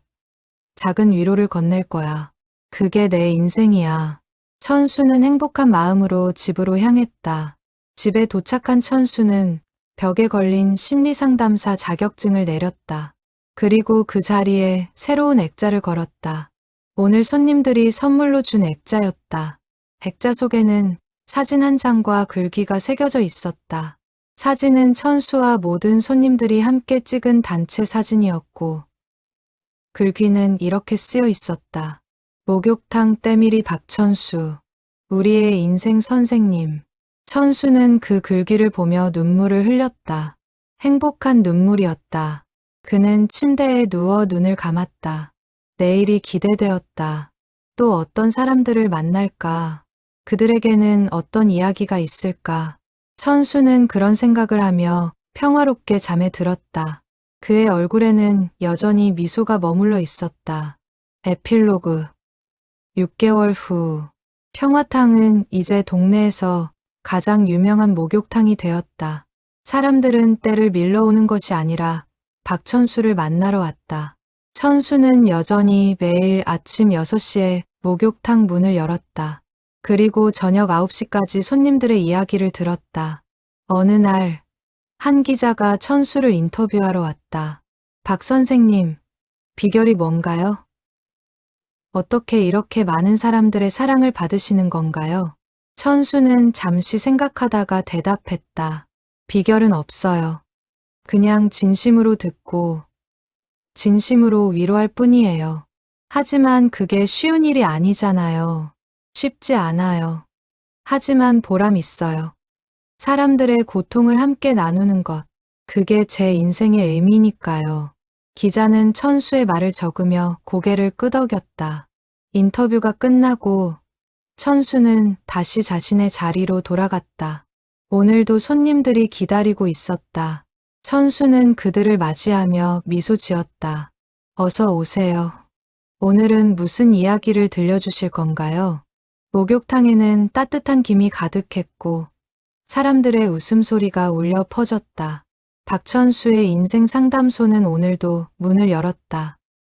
작은 위로를 건넬 거야. 그게 내 인생이야. 천수는 행복한 마음으로 집으로 향했다. 집에 도착한 천수는 벽에 걸린 심리상담사 자격증을 내렸다. 그리고 그 자리에 새로운 액자를 걸었다. 오늘 손님들이 선물로 준 액자였다. 액자 속에는 사진 한 장과 글귀가 새겨져 있었다. 사진은 천수와 모든 손님들이 함께 찍은 단체 사진이었고, 글귀는 이렇게 쓰여 있었다. 목욕탕 때밀이 박천수, 우리의 인생 선생님. 천수는 그 글귀를 보며 눈물을 흘렸다. 행복한 눈물이었다. 그는 침대에 누워 눈을 감았다. 내일이 기대되었다. 또 어떤 사람들을 만날까? 그들에게는 어떤 이야기가 있을까? 천수는 그런 생각을 하며 평화롭게 잠에 들었다. 그의 얼굴에는 여전히 미소가 머물러 있었다. 에필로그 6개월 후 평화탕은 이제 동네에서 가장 유명한 목욕탕이 되었다. 사람들은 때를 밀러오는 것이 아니라 박천수를 만나러 왔다. 천수는 여전히 매일 아침 6시에 목욕탕 문을 열었다. 그리고 저녁 9시까지 손님들의 이야기를 들었다. 어느 날, 한 기자가 천수를 인터뷰하러 왔다. 박 선생님, 비결이 뭔가요? 어떻게 이렇게 많은 사람들의 사랑을 받으시는 건가요? 천수는 잠시 생각하다가 대답했다. 비결은 없어요. 그냥 진심으로 듣고 진심으로 위로할 뿐이에요. 하지만 그게 쉬운 일이 아니잖아요. 쉽지 않아요. 하지만 보람 있어요. 사람들의 고통을 함께 나누는 것. 그게 제 인생의 의미니까요. 기자는 천수의 말을 적으며 고개를 끄덕였다. 인터뷰가 끝나고 천수는 다시 자신의 자리로 돌아갔다. 오늘도 손님들이 기다리고 있었다. 천수는 그들을 맞이하며 미소 지었다. 어서 오세요. 오늘은 무슨 이야기를 들려주실 건가요? 목욕탕에는 따뜻한 김이 가득했고 사람들의 웃음소리가 울려 퍼졌다. 박천수의 인생 상담소는 오늘도 문을 열었다.